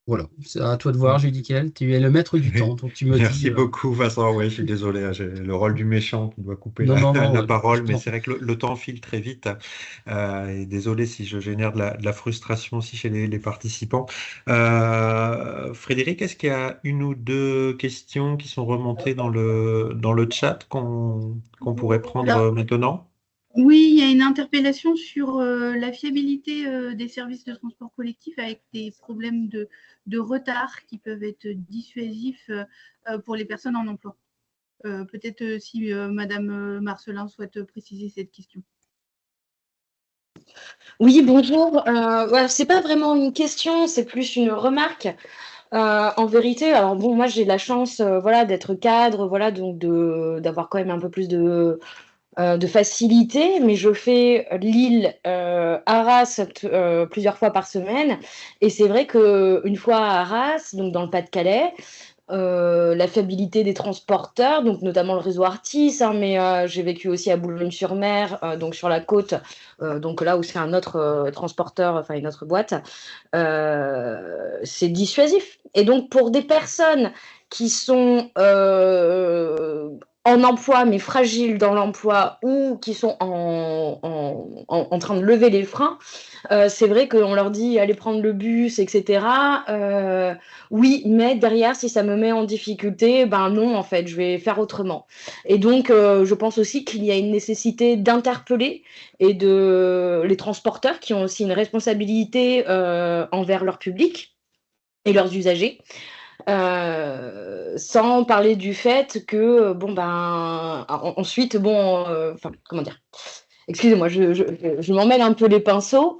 Voilà, c'est à toi de voir, Judicaël. Tu es le maître du temps, donc tu me Merci dis. beaucoup, Vincent. Ouais, je suis désolé, j'ai le rôle du méchant qui doit couper Non, non, la non, je parole, mais t'en c'est vrai que le temps file très vite. Et désolé si je génère de la frustration aussi chez les participants. Frédéric, est-ce qu'il y a une ou deux questions qui sont remontées dans le chat qu'on pourrait prendre Alors, maintenant? oui, il y a une interpellation sur la fiabilité des services de transport collectif avec des problèmes de retard qui peuvent être dissuasifs pour les personnes en emploi. Peut-être si Madame Marcelin souhaite préciser cette question. Oui, bonjour. C'est pas vraiment une question, c'est plus une remarque. En vérité, alors bon, moi j'ai la chance, d'être cadre, donc d'avoir quand même un peu plus de facilité, mais je fais Lille, Arras plusieurs fois par semaine, et c'est vrai que une fois à Arras, donc dans le Pas-de-Calais, la fiabilité des transporteurs, donc notamment le réseau Artis, hein, mais j'ai vécu aussi à Boulogne-sur-Mer, donc sur la côte, donc là où c'est un autre transporteur, enfin une autre boîte, c'est dissuasif. Et donc pour des personnes qui sont en emploi mais fragiles dans l'emploi ou qui sont en train de lever les freins, c'est vrai qu'on leur dit allez prendre le bus, etc. Oui, mais derrière, si ça me met en difficulté, ben non, en fait, je vais faire autrement. Et donc, je pense aussi qu'il y a une nécessité d'interpeller et les transporteurs qui ont aussi une responsabilité envers leur public et leurs usagers. Sans parler du fait que, bon, ben, ensuite, bon, enfin, comment dire, excusez-moi, je m'emmêle un peu les pinceaux.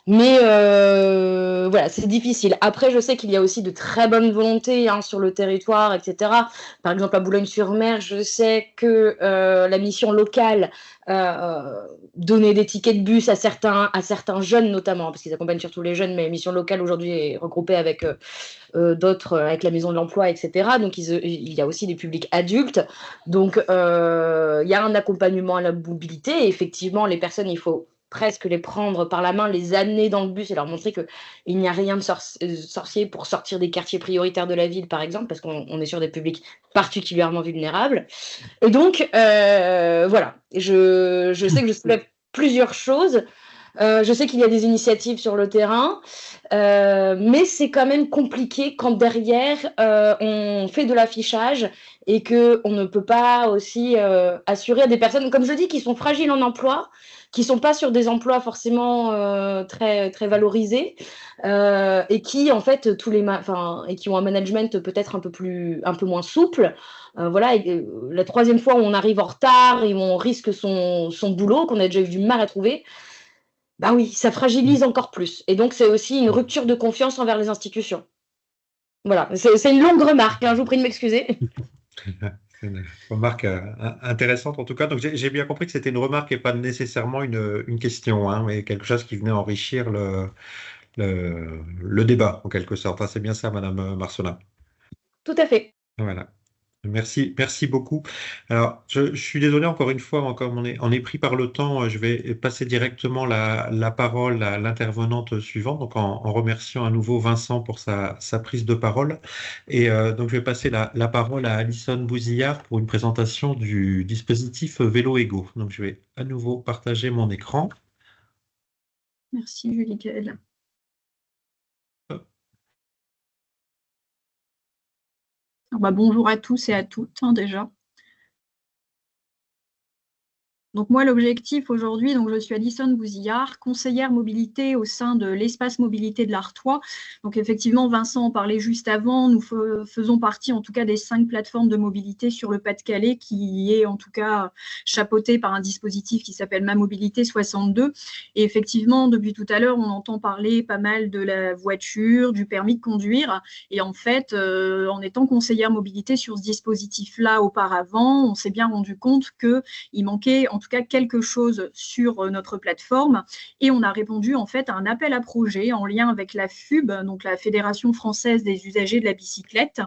Mais voilà, c'est difficile. Après, je sais qu'il y a aussi de très bonnes volontés hein, sur le territoire, etc. Par exemple, à Boulogne-sur-Mer, je sais que la mission locale donnait des tickets de bus à certains jeunes notamment, parce qu'ils accompagnent surtout les jeunes, mais la mission locale aujourd'hui est regroupée avec d'autres, avec la maison de l'emploi, etc. Donc, il y a aussi des publics adultes. Donc, il y a un accompagnement à la mobilité. Et effectivement, les personnes, il faut presque les prendre par la main, les amener dans le bus et leur montrer qu'il n'y a rien de sorcier pour sortir des quartiers prioritaires de la ville, par exemple, parce qu'on est sur des publics particulièrement vulnérables. Et donc, voilà, je sais que je soulève plusieurs choses. Je sais qu'il y a des initiatives sur le terrain, mais c'est quand même compliqué quand derrière, on fait de l'affichage et qu'on ne peut pas aussi assurer à des personnes, comme je dis, qui sont fragiles en emploi, qui ne sont pas sur des emplois forcément très, très valorisés et qui, en fait, et qui ont un management peut-être un peu moins souple. Voilà, et, la troisième fois où on arrive en retard et où on risque son boulot, qu'on a déjà eu du mal à trouver, bah oui, ça fragilise encore plus. Et donc, c'est aussi une rupture de confiance envers les institutions. Voilà, c'est une longue remarque, hein, je vous prie de m'excuser. C'est une remarque intéressante en tout cas. Donc j'ai bien compris que c'était une remarque et pas nécessairement une question, hein, mais quelque chose qui venait enrichir le débat en quelque sorte. Enfin, c'est bien ça, Madame Marcelin. Tout à fait. Voilà. Merci beaucoup. Alors, je suis désolé encore une fois, comme on est pris par le temps, je vais passer directement la parole à l'intervenante suivante, donc en remerciant à nouveau Vincent pour sa prise de parole. Et donc, je vais passer la parole à Alison Bouzillard pour une présentation du dispositif Vélo Ego. Donc, je vais à nouveau partager mon écran. Merci, Julie-Gaëlle. Bonjour à tous et à toutes, hein, déjà. Donc moi, l'objectif aujourd'hui, je suis Alison Bouzillard, conseillère mobilité au sein de l'espace mobilité de l'Artois. Donc effectivement, Vincent en parlait juste avant, nous faisons partie en tout cas des 5 plateformes de mobilité sur le Pas-de-Calais qui est en tout cas chapeauté par un dispositif qui s'appelle Ma Mobilité 62. Et effectivement, depuis tout à l'heure, on entend parler pas mal de la voiture, du permis de conduire. Et en fait, en étant conseillère mobilité sur ce dispositif-là auparavant, on s'est bien rendu compte qu'il manquait en tout cas quelque chose sur notre plateforme et on a répondu en fait à un appel à projet en lien avec la FUB, donc la Fédération française des usagers de la bicyclette,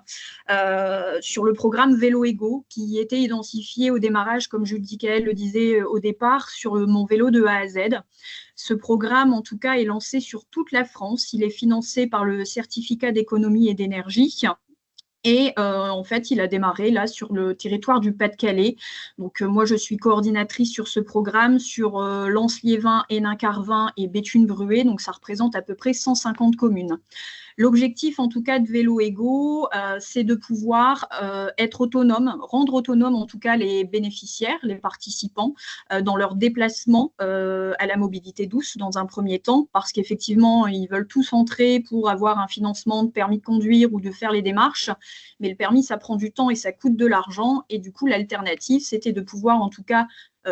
sur le programme Vélo Ego qui était identifié au démarrage, comme Jules-Michael le disait au départ, sur mon vélo de A à Z. Ce programme, en tout cas, est lancé sur toute la France. Il est financé par le certificat d'économie et d'énergie. Et en fait, il a démarré là sur le territoire du Pas-de-Calais. Donc moi, je suis coordinatrice sur ce programme sur Lens-Liévin, Hénin-Carvin et Béthune-Bruay. Donc ça représente à peu près 150 communes. L'objectif, en tout cas, de Vélo Ego, c'est de pouvoir être autonome, rendre autonome, en tout cas, les bénéficiaires, les participants, dans leur déplacement à la mobilité douce, dans un premier temps, parce qu'effectivement, ils veulent tous entrer pour avoir un financement de permis de conduire ou de faire les démarches, mais le permis, ça prend du temps et ça coûte de l'argent, et du coup, l'alternative, c'était de pouvoir, en tout cas,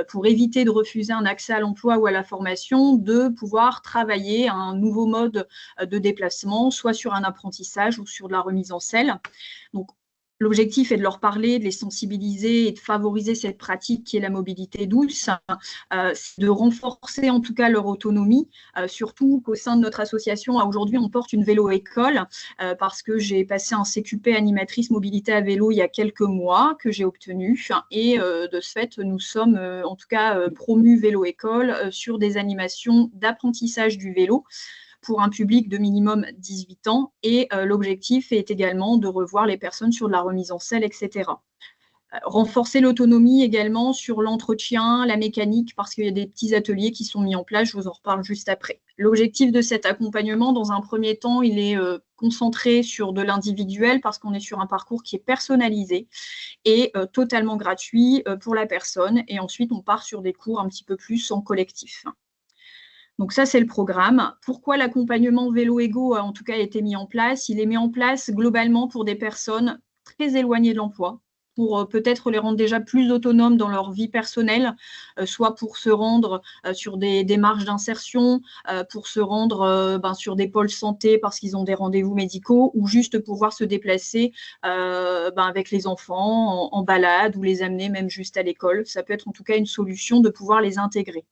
pour éviter de refuser un accès à l'emploi ou à la formation, de pouvoir travailler un nouveau mode de déplacement, soit sur un apprentissage ou sur de la remise en selle. Donc, L'objectif est de leur parler, de les sensibiliser et de favoriser cette pratique qui est la mobilité douce, de renforcer en tout cas leur autonomie, surtout qu'au sein de notre association, aujourd'hui, on porte une vélo-école parce que j'ai passé un CQP animatrice mobilité à vélo il y a quelques mois que j'ai obtenu et de ce fait, nous sommes en tout cas promus vélo-école sur des animations d'apprentissage du vélo pour un public de minimum 18 ans et l'objectif est également de revoir les personnes sur de la remise en selle, etc. Renforcer l'autonomie également sur l'entretien, la mécanique, parce qu'il y a des petits ateliers qui sont mis en place, je vous en reparle juste après. L'objectif de cet accompagnement, dans un premier temps, il est concentré sur de l'individuel parce qu'on est sur un parcours qui est personnalisé et totalement gratuit pour la personne. Et ensuite, on part sur des cours un petit peu plus en collectif. Donc ça, c'est le programme. Pourquoi l'accompagnement vélo-égo a en tout cas été mis en place? Il est mis en place globalement pour des personnes très éloignées de l'emploi, pour peut-être les rendre déjà plus autonomes dans leur vie personnelle, soit pour se rendre sur des démarches d'insertion, pour se rendre sur des pôles santé parce qu'ils ont des rendez-vous médicaux, ou juste pouvoir se déplacer avec les enfants en balade ou les amener même juste à l'école. Ça peut être en tout cas une solution de pouvoir les intégrer.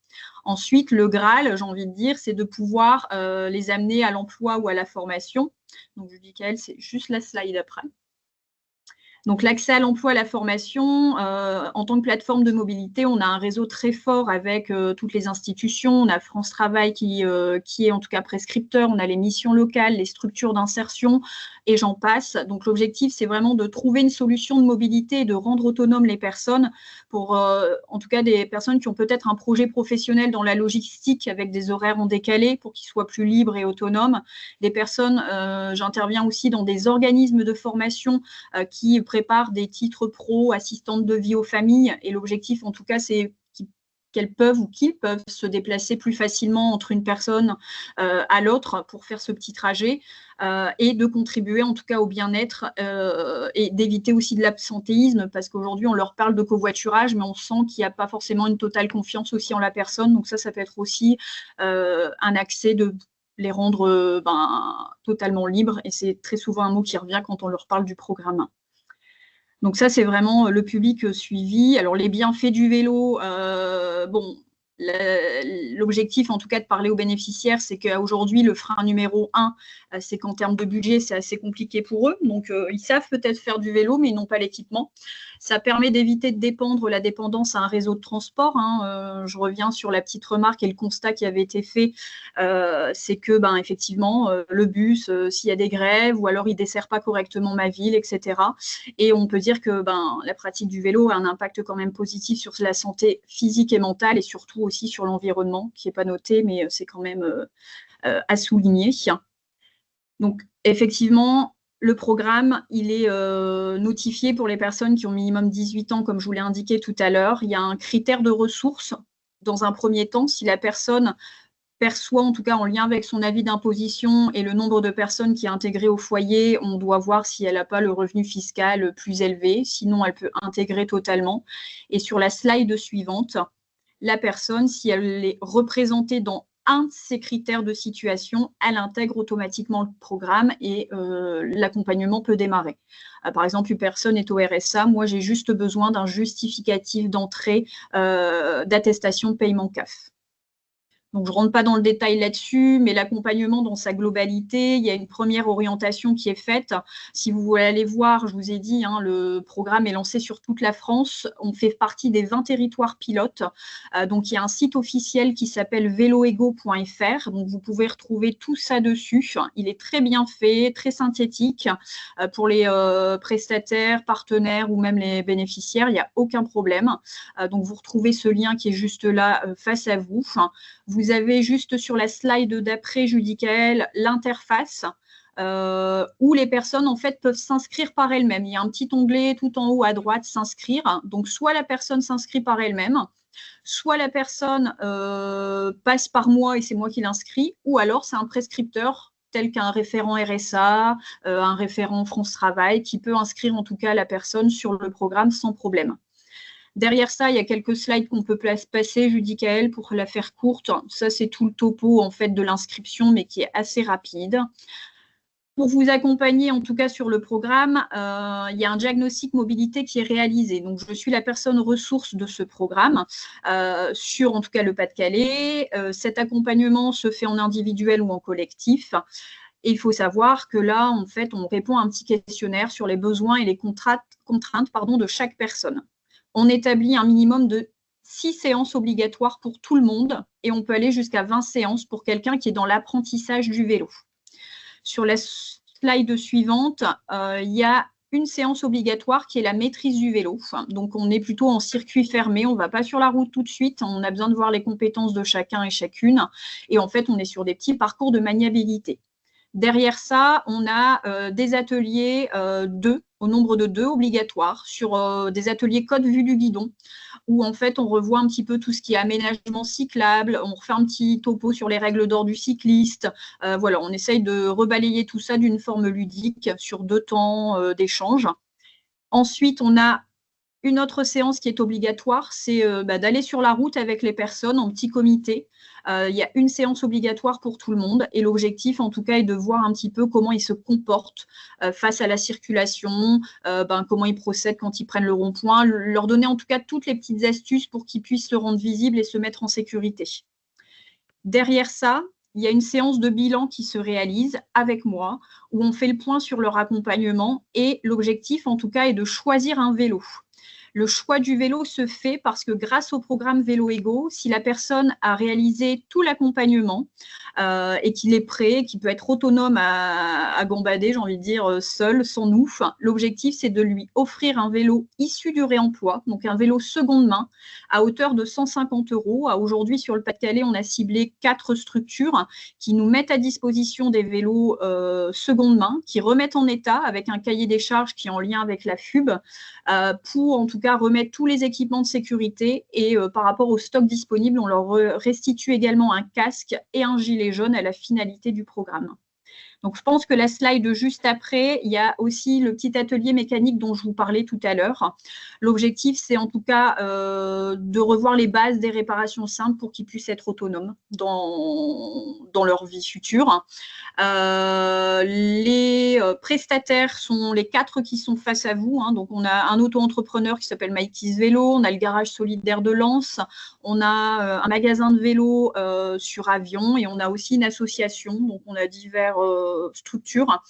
Ensuite, le Graal, j'ai envie de dire, c'est de pouvoir les amener à l'emploi ou à la formation. Donc, Judicaël, c'est juste la slide après. Donc, l'accès à l'emploi, à la formation, en tant que plateforme de mobilité, on a un réseau très fort avec toutes les institutions. On a France Travail qui est en tout cas prescripteur. On a les missions locales, les structures d'insertion et j'en passe. Donc, l'objectif, c'est vraiment de trouver une solution de mobilité et de rendre autonomes les personnes pour, en tout cas, des personnes qui ont peut-être un projet professionnel dans la logistique avec des horaires en décalé pour qu'ils soient plus libres et autonomes. Des personnes, j'interviens aussi dans des organismes de formation qui préparent des titres pro, assistantes de vie aux familles. Et l'objectif, en tout cas, c'est qu'elles peuvent ou qu'ils peuvent se déplacer plus facilement entre une personne à l'autre pour faire ce petit trajet et de contribuer en tout cas au bien-être et d'éviter aussi de l'absentéisme parce qu'aujourd'hui, on leur parle de covoiturage, mais on sent qu'il n'y a pas forcément une totale confiance aussi en la personne. Donc ça peut être aussi un accès de les rendre totalement libres. Et c'est très souvent un mot qui revient quand on leur parle du programme. Donc ça, c'est vraiment le public suivi. Alors, les bienfaits du vélo, l'objectif, en tout cas, de parler aux bénéficiaires, c'est qu'aujourd'hui, le frein numéro 1, c'est qu'en termes de budget, c'est assez compliqué pour eux. Donc, ils savent peut-être faire du vélo, mais ils n'ont pas l'équipement. Ça permet d'éviter de dépendre la dépendance à un réseau de transport. Je reviens sur la petite remarque et le constat qui avait été fait, c'est que, effectivement, le bus, s'il y a des grèves, ou alors il ne dessert pas correctement ma ville, etc. Et on peut dire que la pratique du vélo a un impact quand même positif sur la santé physique et mentale, et surtout aussi sur l'environnement, qui n'est pas noté, mais c'est quand même à souligner. Donc, effectivement, le programme, il est notifié pour les personnes qui ont minimum 18 ans, comme je vous l'ai indiqué tout à l'heure. Il y a un critère de ressources dans un premier temps. Si la personne perçoit, en tout cas en lien avec son avis d'imposition et le nombre de personnes qui est intégré au foyer, on doit voir si elle n'a pas le revenu fiscal plus élevé. Sinon, elle peut intégrer totalement. Et sur la slide suivante, la personne, si elle est représentée dans un de ces critères de situation, elle intègre automatiquement le programme et l'accompagnement peut démarrer. Par exemple, une personne est au RSA, moi j'ai juste besoin d'un justificatif d'entrée d'attestation de paiement CAF. Donc, je ne rentre pas dans le détail là-dessus, mais l'accompagnement dans sa globalité, il y a une première orientation qui est faite. Si vous voulez aller voir, je vous ai dit, le programme est lancé sur toute la France. On fait partie des 20 territoires pilotes. Donc, il y a un site officiel qui s'appelle veloego.fr. Donc, vous pouvez retrouver tout ça dessus. Il est très bien fait, très synthétique. Pour les prestataires, partenaires ou même les bénéficiaires, il n'y a aucun problème. Donc, vous retrouvez ce lien qui est juste là face à vous. Vous avez juste sur la slide d'après, Judicaël, l'interface où les personnes en fait peuvent s'inscrire par elles-mêmes. Il y a un petit onglet tout en haut à droite, s'inscrire. Donc, soit la personne s'inscrit par elle-même, soit la personne passe par moi et c'est moi qui l'inscris, ou alors c'est un prescripteur tel qu'un référent RSA, un référent France Travail, qui peut inscrire en tout cas la personne sur le programme sans problème. Derrière ça, il y a quelques slides qu'on peut passer, Judicaël, pour la faire courte. Ça, c'est tout le topo en fait de l'inscription, mais qui est assez rapide. Pour vous accompagner, en tout cas sur le programme, il y a un diagnostic mobilité qui est réalisé. Donc, je suis la personne ressource de ce programme sur, en tout cas, le Pas-de-Calais. Cet accompagnement se fait en individuel ou en collectif. Et il faut savoir que là, en fait, on répond à un petit questionnaire sur les besoins et les contraintes de chaque personne. On établit un minimum de 6 séances obligatoires pour tout le monde et on peut aller jusqu'à 20 séances pour quelqu'un qui est dans l'apprentissage du vélo. Sur la slide suivante, il y a une séance obligatoire qui est la maîtrise du vélo. Donc, on est plutôt en circuit fermé. On ne va pas sur la route tout de suite. On a besoin de voir les compétences de chacun et chacune. Et en fait, on est sur des petits parcours de maniabilité. Derrière ça, on a des ateliers au nombre de 2 obligatoires, sur des ateliers code vue du guidon, où en fait on revoit un petit peu tout ce qui est aménagement cyclable, on refait un petit topo sur les règles d'or du cycliste. Voilà, on essaye de rebalayer tout ça d'une forme ludique sur 2 temps d'échange. Ensuite, on a une autre séance qui est obligatoire, c'est d'aller sur la route avec les personnes en petit comité. Il y a une séance obligatoire pour tout le monde et l'objectif, en tout cas, est de voir un petit peu comment ils se comportent face à la circulation, comment ils procèdent quand ils prennent le rond-point, leur donner en tout cas toutes les petites astuces pour qu'ils puissent se rendre visibles et se mettre en sécurité. Derrière ça, il y a une séance de bilan qui se réalise avec moi, où on fait le point sur leur accompagnement et l'objectif, en tout cas, est de choisir un vélo. Le choix du vélo se fait parce que grâce au programme Vélo Ego, si la personne a réalisé tout l'accompagnement et qu'il est prêt, qu'il peut être autonome à gambader, j'ai envie de dire, seul, sans nous, l'objectif, c'est de lui offrir un vélo issu du réemploi, donc un vélo seconde main, à hauteur de 150 €. Aujourd'hui, sur le Pas-de-Calais, on a ciblé 4 structures qui nous mettent à disposition des vélos seconde main, qui remettent en état avec un cahier des charges qui est en lien avec la FUB, pour en tout cas remettre tous les équipements de sécurité et par rapport au stock disponible, on leur restitue également un casque et un gilet jaune à la finalité du programme. Donc, je pense que la slide juste après, il y a aussi le petit atelier mécanique dont je vous parlais tout à l'heure. L'objectif, c'est en tout cas de revoir les bases des réparations simples pour qu'ils puissent être autonomes dans leur vie future. Les prestataires sont les 4 qui sont face à vous. Donc, on a un auto-entrepreneur qui s'appelle Mikey's Vélo, on a le garage solidaire de Lens, on a un magasin de vélo sur Avion et on a aussi une association. Donc, on a divers structures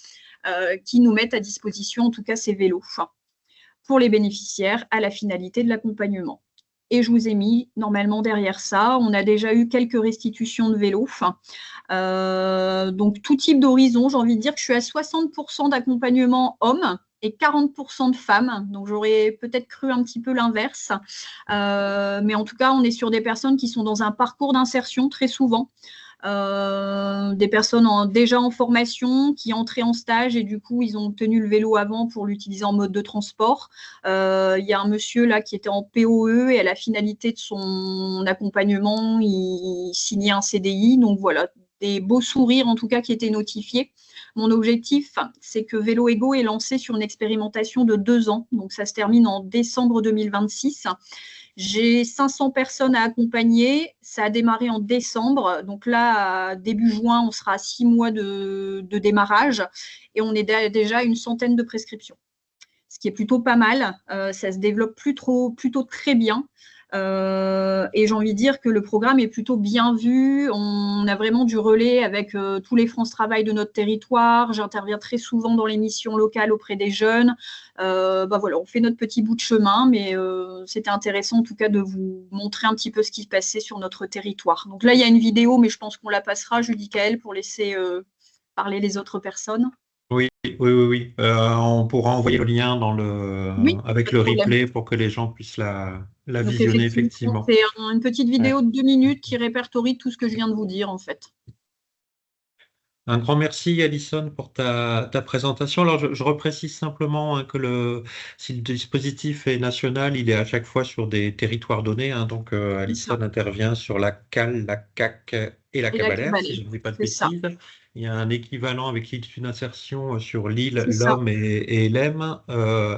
qui nous mettent à disposition, en tout cas, ces vélos pour les bénéficiaires à la finalité de l'accompagnement. Et je vous ai mis normalement derrière ça, on a déjà eu quelques restitutions de vélos. Donc, tout type d'horizon, j'ai envie de dire que je suis à 60% d'accompagnement hommes et 40% de femmes. Donc, j'aurais peut-être cru un petit peu l'inverse. Mais en tout cas, on est sur des personnes qui sont dans un parcours d'insertion très souvent. Des personnes déjà en formation qui entraient en stage et du coup ils ont obtenu le vélo avant pour l'utiliser en mode de transport. Il y a un monsieur là qui était en POE et à la finalité de son accompagnement il signait un CDI. Donc voilà, des beaux sourires en tout cas qui étaient notifiés. Mon objectif, c'est que Vélo Ego est lancé sur une expérimentation de 2 ans. Donc ça se termine en décembre 2026. J'ai 500 personnes à accompagner. Ça a démarré en décembre. Donc là, début juin, on sera à 6 mois de démarrage et on est déjà à une centaine de prescriptions. Ce qui est plutôt pas mal. Ça se développe plutôt très bien. Et j'ai envie de dire que le programme est plutôt bien vu. On a vraiment du relais avec tous les France Travail de notre territoire. J'interviens très souvent dans les missions locales auprès des jeunes. Voilà, on fait notre petit bout de chemin, mais c'était intéressant en tout cas de vous montrer un petit peu ce qui se passait sur notre territoire. Donc là, il y a une vidéo, mais je pense qu'on la passera, Julie Kael, pour laisser parler les autres personnes. Oui. On pourra envoyer le lien avec le replay pour que les gens puissent la visionner, effectivement. C'est une petite vidéo de 2 minutes qui répertorie tout ce que je viens de vous dire, en fait. Un grand merci, Alison, pour ta présentation. Alors, je reprécise simplement que si le dispositif est national, il est à chaque fois sur des territoires donnés. Donc, Alison intervient sur la CAL, la CAC et la Cavalère, si je ne dis pas de bêtises. Il y a un équivalent avec l'île d'insertion sur l'île, l'Homme et l'Em.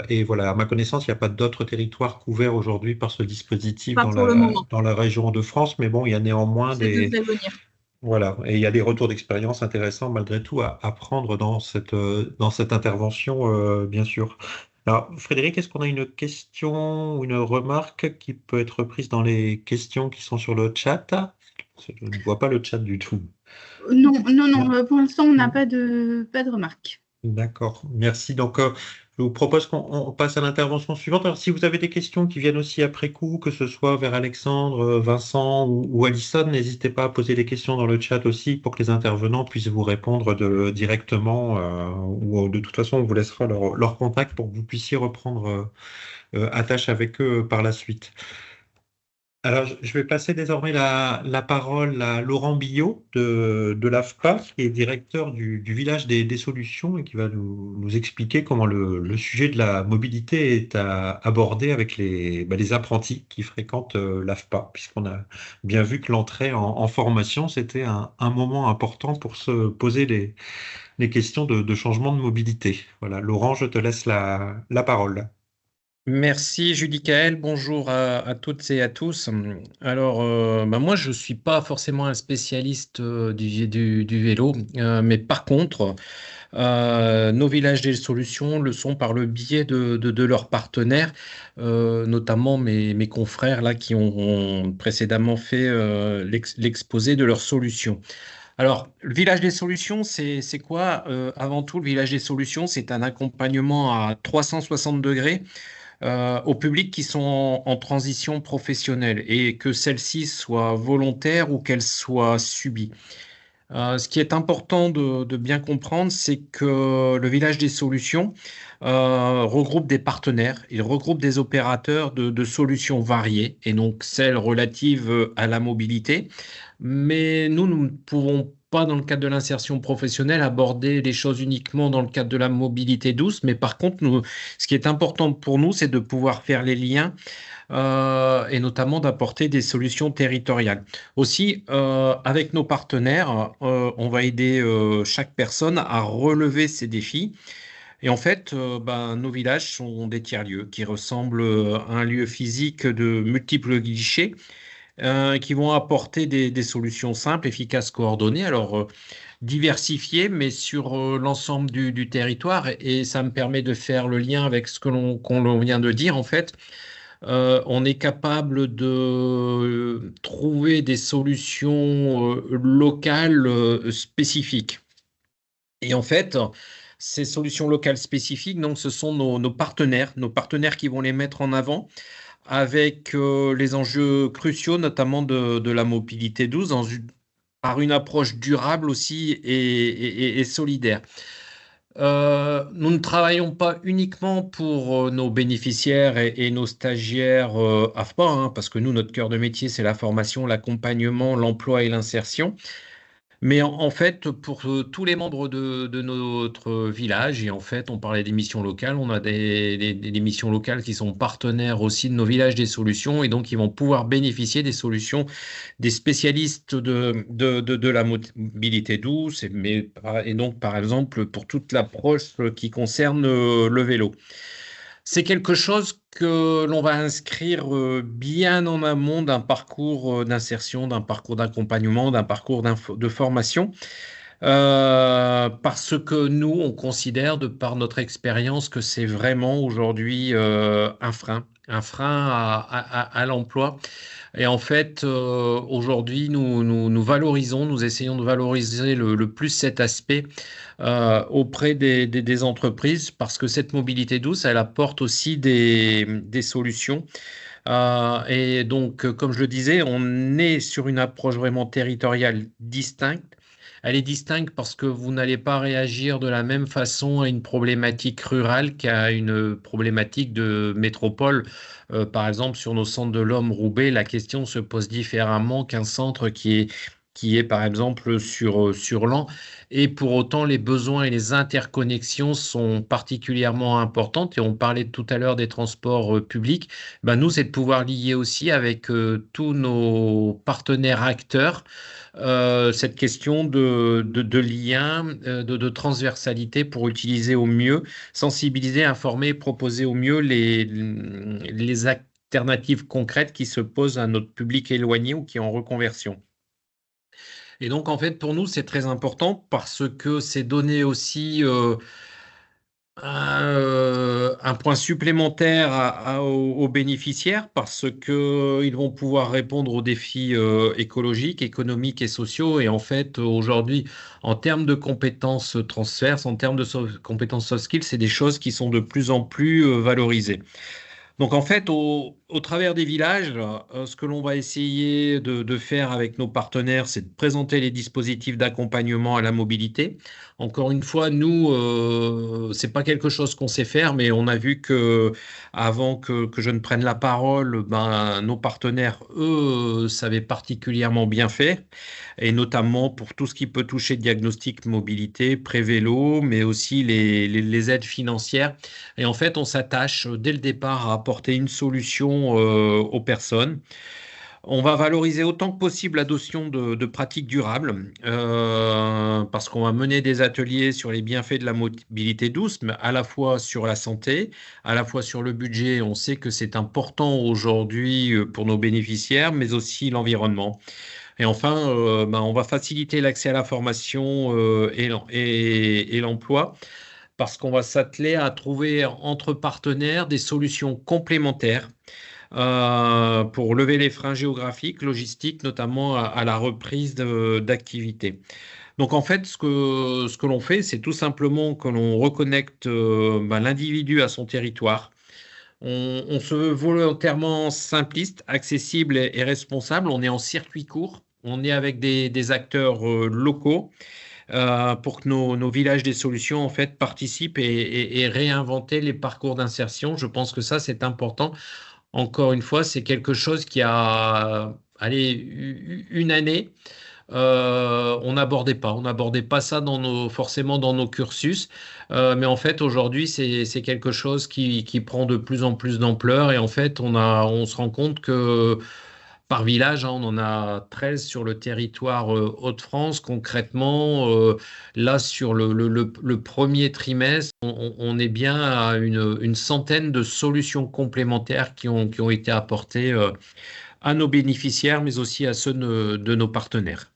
Et voilà, à ma connaissance, il n'y a pas d'autres territoires couverts aujourd'hui par ce dispositif dans la région de France. Mais bon, il y a néanmoins Voilà, et il y a des retours d'expérience intéressants malgré tout à prendre dans cette intervention, bien sûr. Alors, Frédéric, est-ce qu'on a une question ou une remarque qui peut être prise dans les questions qui sont sur le chat? Je ne vois pas le chat du tout. Non, non, non, Non. pour l'instant, on n'a pas de remarques. D'accord, merci. Donc, je vous propose qu'on passe à l'intervention suivante. Alors, si vous avez des questions qui viennent aussi après coup, que ce soit vers Alexandre, Vincent ou Alison, n'hésitez pas à poser des questions dans le chat aussi pour que les intervenants puissent vous répondre directement, ou de toute façon, on vous laissera leur contact pour que vous puissiez reprendre attache avec eux par la suite. Alors, je vais passer désormais la parole à Laurent Billot de l'AFPA, qui est directeur du village des solutions et qui va nous expliquer comment le sujet de la mobilité est abordé avec les apprentis qui fréquentent l'AFPA, puisqu'on a bien vu que l'entrée en formation, c'était un moment important pour se poser les questions de changement de mobilité. Voilà, Laurent, je te laisse la parole. Merci Julie Kael, bonjour à toutes et à tous. Alors, moi, je ne suis pas forcément un spécialiste du vélo, mais par contre, nos villages des solutions le sont par le biais de leurs partenaires, notamment mes confrères là, qui ont précédemment fait l'exposé de leurs solutions. Alors, le village des solutions, c'est quoi? Avant tout, le village des solutions, c'est un accompagnement à 360 degrés aux publics qui sont en transition professionnelle et que celle-ci soit volontaire ou qu'elle soit subie. Ce qui est important de bien comprendre, c'est que le village des solutions regroupe des partenaires, il regroupe des opérateurs de solutions variées et donc celles relatives à la mobilité. Mais nous ne pouvons pas, dans le cadre de l'insertion professionnelle, aborder les choses uniquement dans le cadre de la mobilité douce. Mais par contre, ce qui est important pour nous, c'est de pouvoir faire les liens et notamment d'apporter des solutions territoriales. Aussi, avec nos partenaires, on va aider chaque personne à relever ses défis. Et en fait, nos villages sont des tiers-lieux qui ressemblent à un lieu physique de multiples guichets qui vont apporter des solutions simples, efficaces, coordonnées. Alors, diversifiées, mais sur l'ensemble du territoire. Et ça me permet de faire le lien avec ce qu'on vient de dire. En fait, on est capable de trouver des solutions locales spécifiques. Et en fait, ces solutions locales spécifiques, donc, ce sont nos partenaires qui vont les mettre en avant avec les enjeux cruciaux, notamment de la mobilité douce, par une approche durable aussi et solidaire. Nous ne travaillons pas uniquement pour nos bénéficiaires et nos stagiaires AFPA, hein, parce que nous, notre cœur de métier, c'est la formation, l'accompagnement, l'emploi et l'insertion. Mais en fait, pour tous les membres de notre village, et en fait, on parlait des missions locales, on a des missions locales qui sont partenaires aussi de nos villages des solutions, et donc ils vont pouvoir bénéficier des solutions des spécialistes de la mobilité douce, et donc par exemple pour toute l'approche qui concerne le vélo. C'est quelque chose que l'on va inscrire bien en amont d'un parcours d'insertion, d'un parcours d'accompagnement, d'un parcours de formation, parce que nous, on considère, de par notre expérience, que c'est vraiment aujourd'hui un frein à l'emploi. Et en fait, aujourd'hui, nous valorisons, nous essayons de valoriser le plus cet aspect auprès des entreprises parce que cette mobilité douce, elle apporte aussi des solutions. Et donc, comme je le disais, on est sur une approche vraiment territoriale distincte. Elle est distincte parce que vous n'allez pas réagir de la même façon à une problématique rurale qu'à une problématique de métropole. Par exemple, sur nos centres de l'Homme-Roubaix, la question se pose différemment qu'un centre qui est par exemple sur Laon. Et pour autant, les besoins et les interconnexions sont particulièrement importantes. Et on parlait tout à l'heure des transports publics. Nous, c'est de pouvoir lier aussi avec tous nos partenaires acteurs cette question de lien, de transversalité pour utiliser au mieux, sensibiliser, informer, proposer au mieux les alternatives concrètes qui se posent à notre public éloigné ou qui est en reconversion. Et donc, en fait, pour nous, c'est très important parce que c'est donner aussi un point supplémentaire aux bénéficiaires parce que ils vont pouvoir répondre aux défis écologiques, économiques et sociaux. Et en fait, aujourd'hui, en termes de compétences transverses, en termes de compétences soft skills, c'est des choses qui sont de plus en plus valorisées. Donc en fait, au travers des villages, ce que l'on va essayer de faire avec nos partenaires, c'est de présenter les dispositifs d'accompagnement à la mobilité. Encore une fois, nous, c'est pas quelque chose qu'on sait faire, mais on a vu que avant que je ne prenne la parole, ben, nos partenaires, eux, savaient particulièrement bien faire, et notamment pour tout ce qui peut toucher diagnostic mobilité, pré-vélo, mais aussi les aides financières. Et en fait, on s'attache dès le départ à apporter une solution aux personnes. On va valoriser autant que possible la notion de pratique durable parce qu'on va mener des ateliers sur les bienfaits de la mobilité douce, mais à la fois sur la santé, à la fois sur le budget. On sait que c'est important aujourd'hui pour nos bénéficiaires, mais aussi l'environnement. Et enfin, ben, on va faciliter l'accès à la formation et l'emploi parce qu'on va s'atteler à trouver entre partenaires des solutions complémentaires pour lever les freins géographiques, logistiques, notamment à la reprise d'activité. Donc en fait, ce que l'on fait, c'est tout simplement que l'on reconnecte ben, l'individu à son territoire. On se veut volontairement simpliste, accessible et responsable. On est en circuit court. On est avec des acteurs locaux pour que nos villages des solutions en fait participent et réinventer les parcours d'insertion. Je pense que ça, c'est important. Encore une fois, c'est quelque chose qui a allez, une année. On n'abordait pas ça forcément dans nos cursus, mais en fait aujourd'hui c'est quelque chose qui prend de plus en plus d'ampleur et en fait on se rend compte que par village, hein, on en a 13 sur le territoire Hauts-de-France. Concrètement, là, sur le premier trimestre, on est bien à une centaine de solutions complémentaires qui ont été apportées à nos bénéficiaires, mais aussi à ceux de nos partenaires.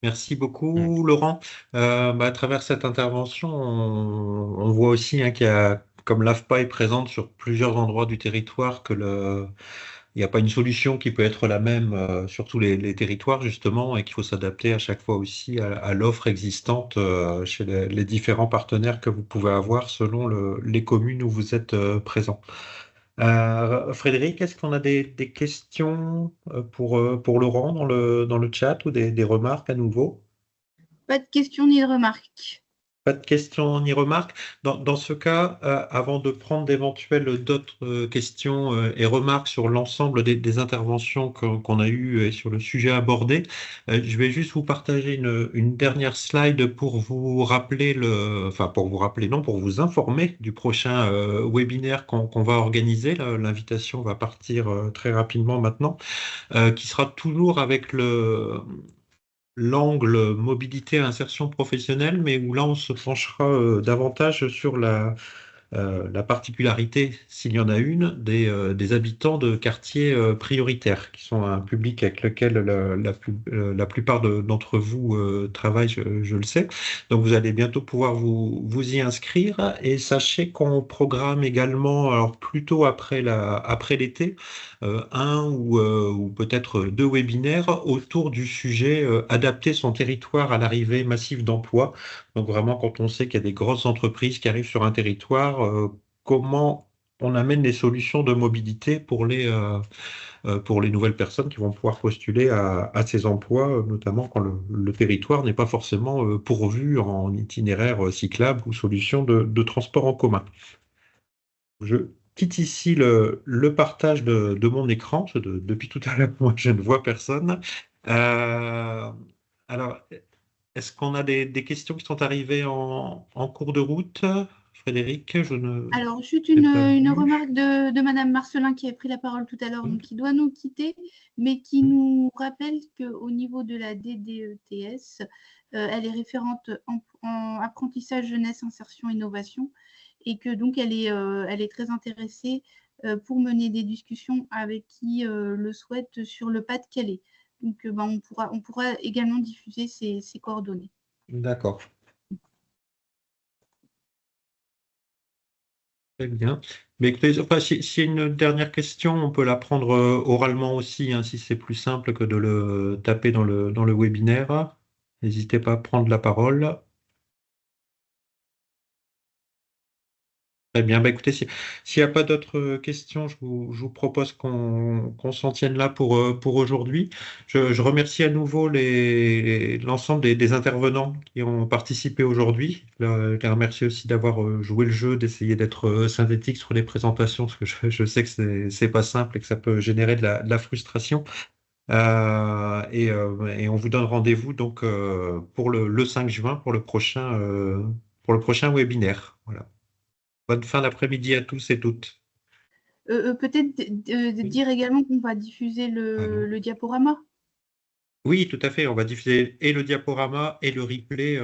Merci beaucoup, Laurent. Bah, à travers cette intervention, on voit aussi hein, qu'il y a, comme l'AFPA est présente sur plusieurs endroits du territoire, il n'y a pas une solution qui peut être la même sur tous les territoires, justement, et qu'il faut s'adapter à chaque fois aussi à l'offre existante chez les différents partenaires que vous pouvez avoir selon les communes où vous êtes présents. Frédéric, est-ce qu'on a des questions pour Laurent dans le chat ou des remarques à nouveau? Pas de questions ni de remarques. Pas de questions ni remarques. Dans ce cas, avant de prendre d'éventuelles d'autres questions et remarques sur l'ensemble des interventions qu'on a eues et sur le sujet abordé, je vais juste vous partager une dernière slide pour vous rappeler enfin pour vous rappeler, non, pour vous informer du prochain webinaire qu'on va organiser. L'invitation va partir très rapidement maintenant, qui sera toujours avec l'angle mobilité et insertion professionnelle, mais où là on se penchera davantage sur la particularité, s'il y en a une, des habitants de quartiers prioritaires, qui sont un public avec lequel la plupart d'entre vous travaillent, je le sais. Donc vous allez bientôt pouvoir vous y inscrire et sachez qu'on programme également, alors plutôt après l'été, un ou peut-être deux webinaires autour du sujet adapter son territoire à l'arrivée massive d'emplois. Donc vraiment, quand on sait qu'il y a des grosses entreprises qui arrivent sur un territoire, comment on amène les solutions de mobilité pour les nouvelles personnes qui vont pouvoir postuler à ces emplois, notamment quand le territoire n'est pas forcément pourvu en itinéraire cyclable ou solution de transport en commun. Je quitte ici le partage de mon écran, parce que depuis tout à l'heure, moi, je ne vois personne. Alors, est-ce qu'on a des questions qui sont arrivées en cours de route? Frédéric, je ne Alors, juste l'ai pas une vu. remarque de Madame Marcelin qui a pris la parole tout à l'heure, donc qui doit nous quitter, mais qui nous rappelle qu'au niveau de la DDETS, elle est référente en apprentissage, jeunesse, insertion, innovation, et que donc elle est très intéressée pour mener des discussions avec qui le souhaite sur le Pas-de-Calais. Donc, on pourra également diffuser ces coordonnées. D'accord. Très bien. Mais écoutez, enfin, s'il y a une dernière question, on peut la prendre oralement aussi, hein, si c'est plus simple que de le taper dans le webinaire. N'hésitez pas à prendre la parole. Très bien. Bah, écoutez, s'il n'y a pas d'autres questions, je vous propose qu'on s'en tienne là pour aujourd'hui. Je remercie à nouveau l'ensemble des intervenants qui ont participé aujourd'hui. Je les remercie aussi d'avoir joué le jeu, d'essayer d'être synthétique sur les présentations, parce que je sais que c'est pas simple et que ça peut générer de la frustration. Et on vous donne rendez-vous donc pour le 5 juin pour le prochain webinaire. Voilà. Bonne fin d'après-midi à tous et toutes. Peut-être Oui. dire également qu'on va diffuser le diaporama. Oui, tout à fait. On va diffuser et le diaporama et le replay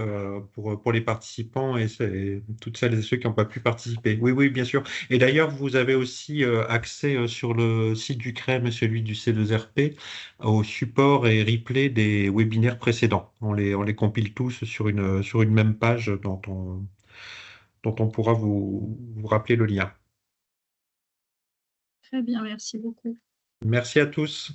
pour les participants et toutes celles et ceux qui n'ont pas pu participer. Oui, oui, bien sûr. Et d'ailleurs, vous avez aussi accès sur le site du CREM et celui du C2RP au support et replay des webinaires précédents. On les compile tous sur une même page dont on pourra vous rappeler le lien. Très bien, merci beaucoup. Merci à tous.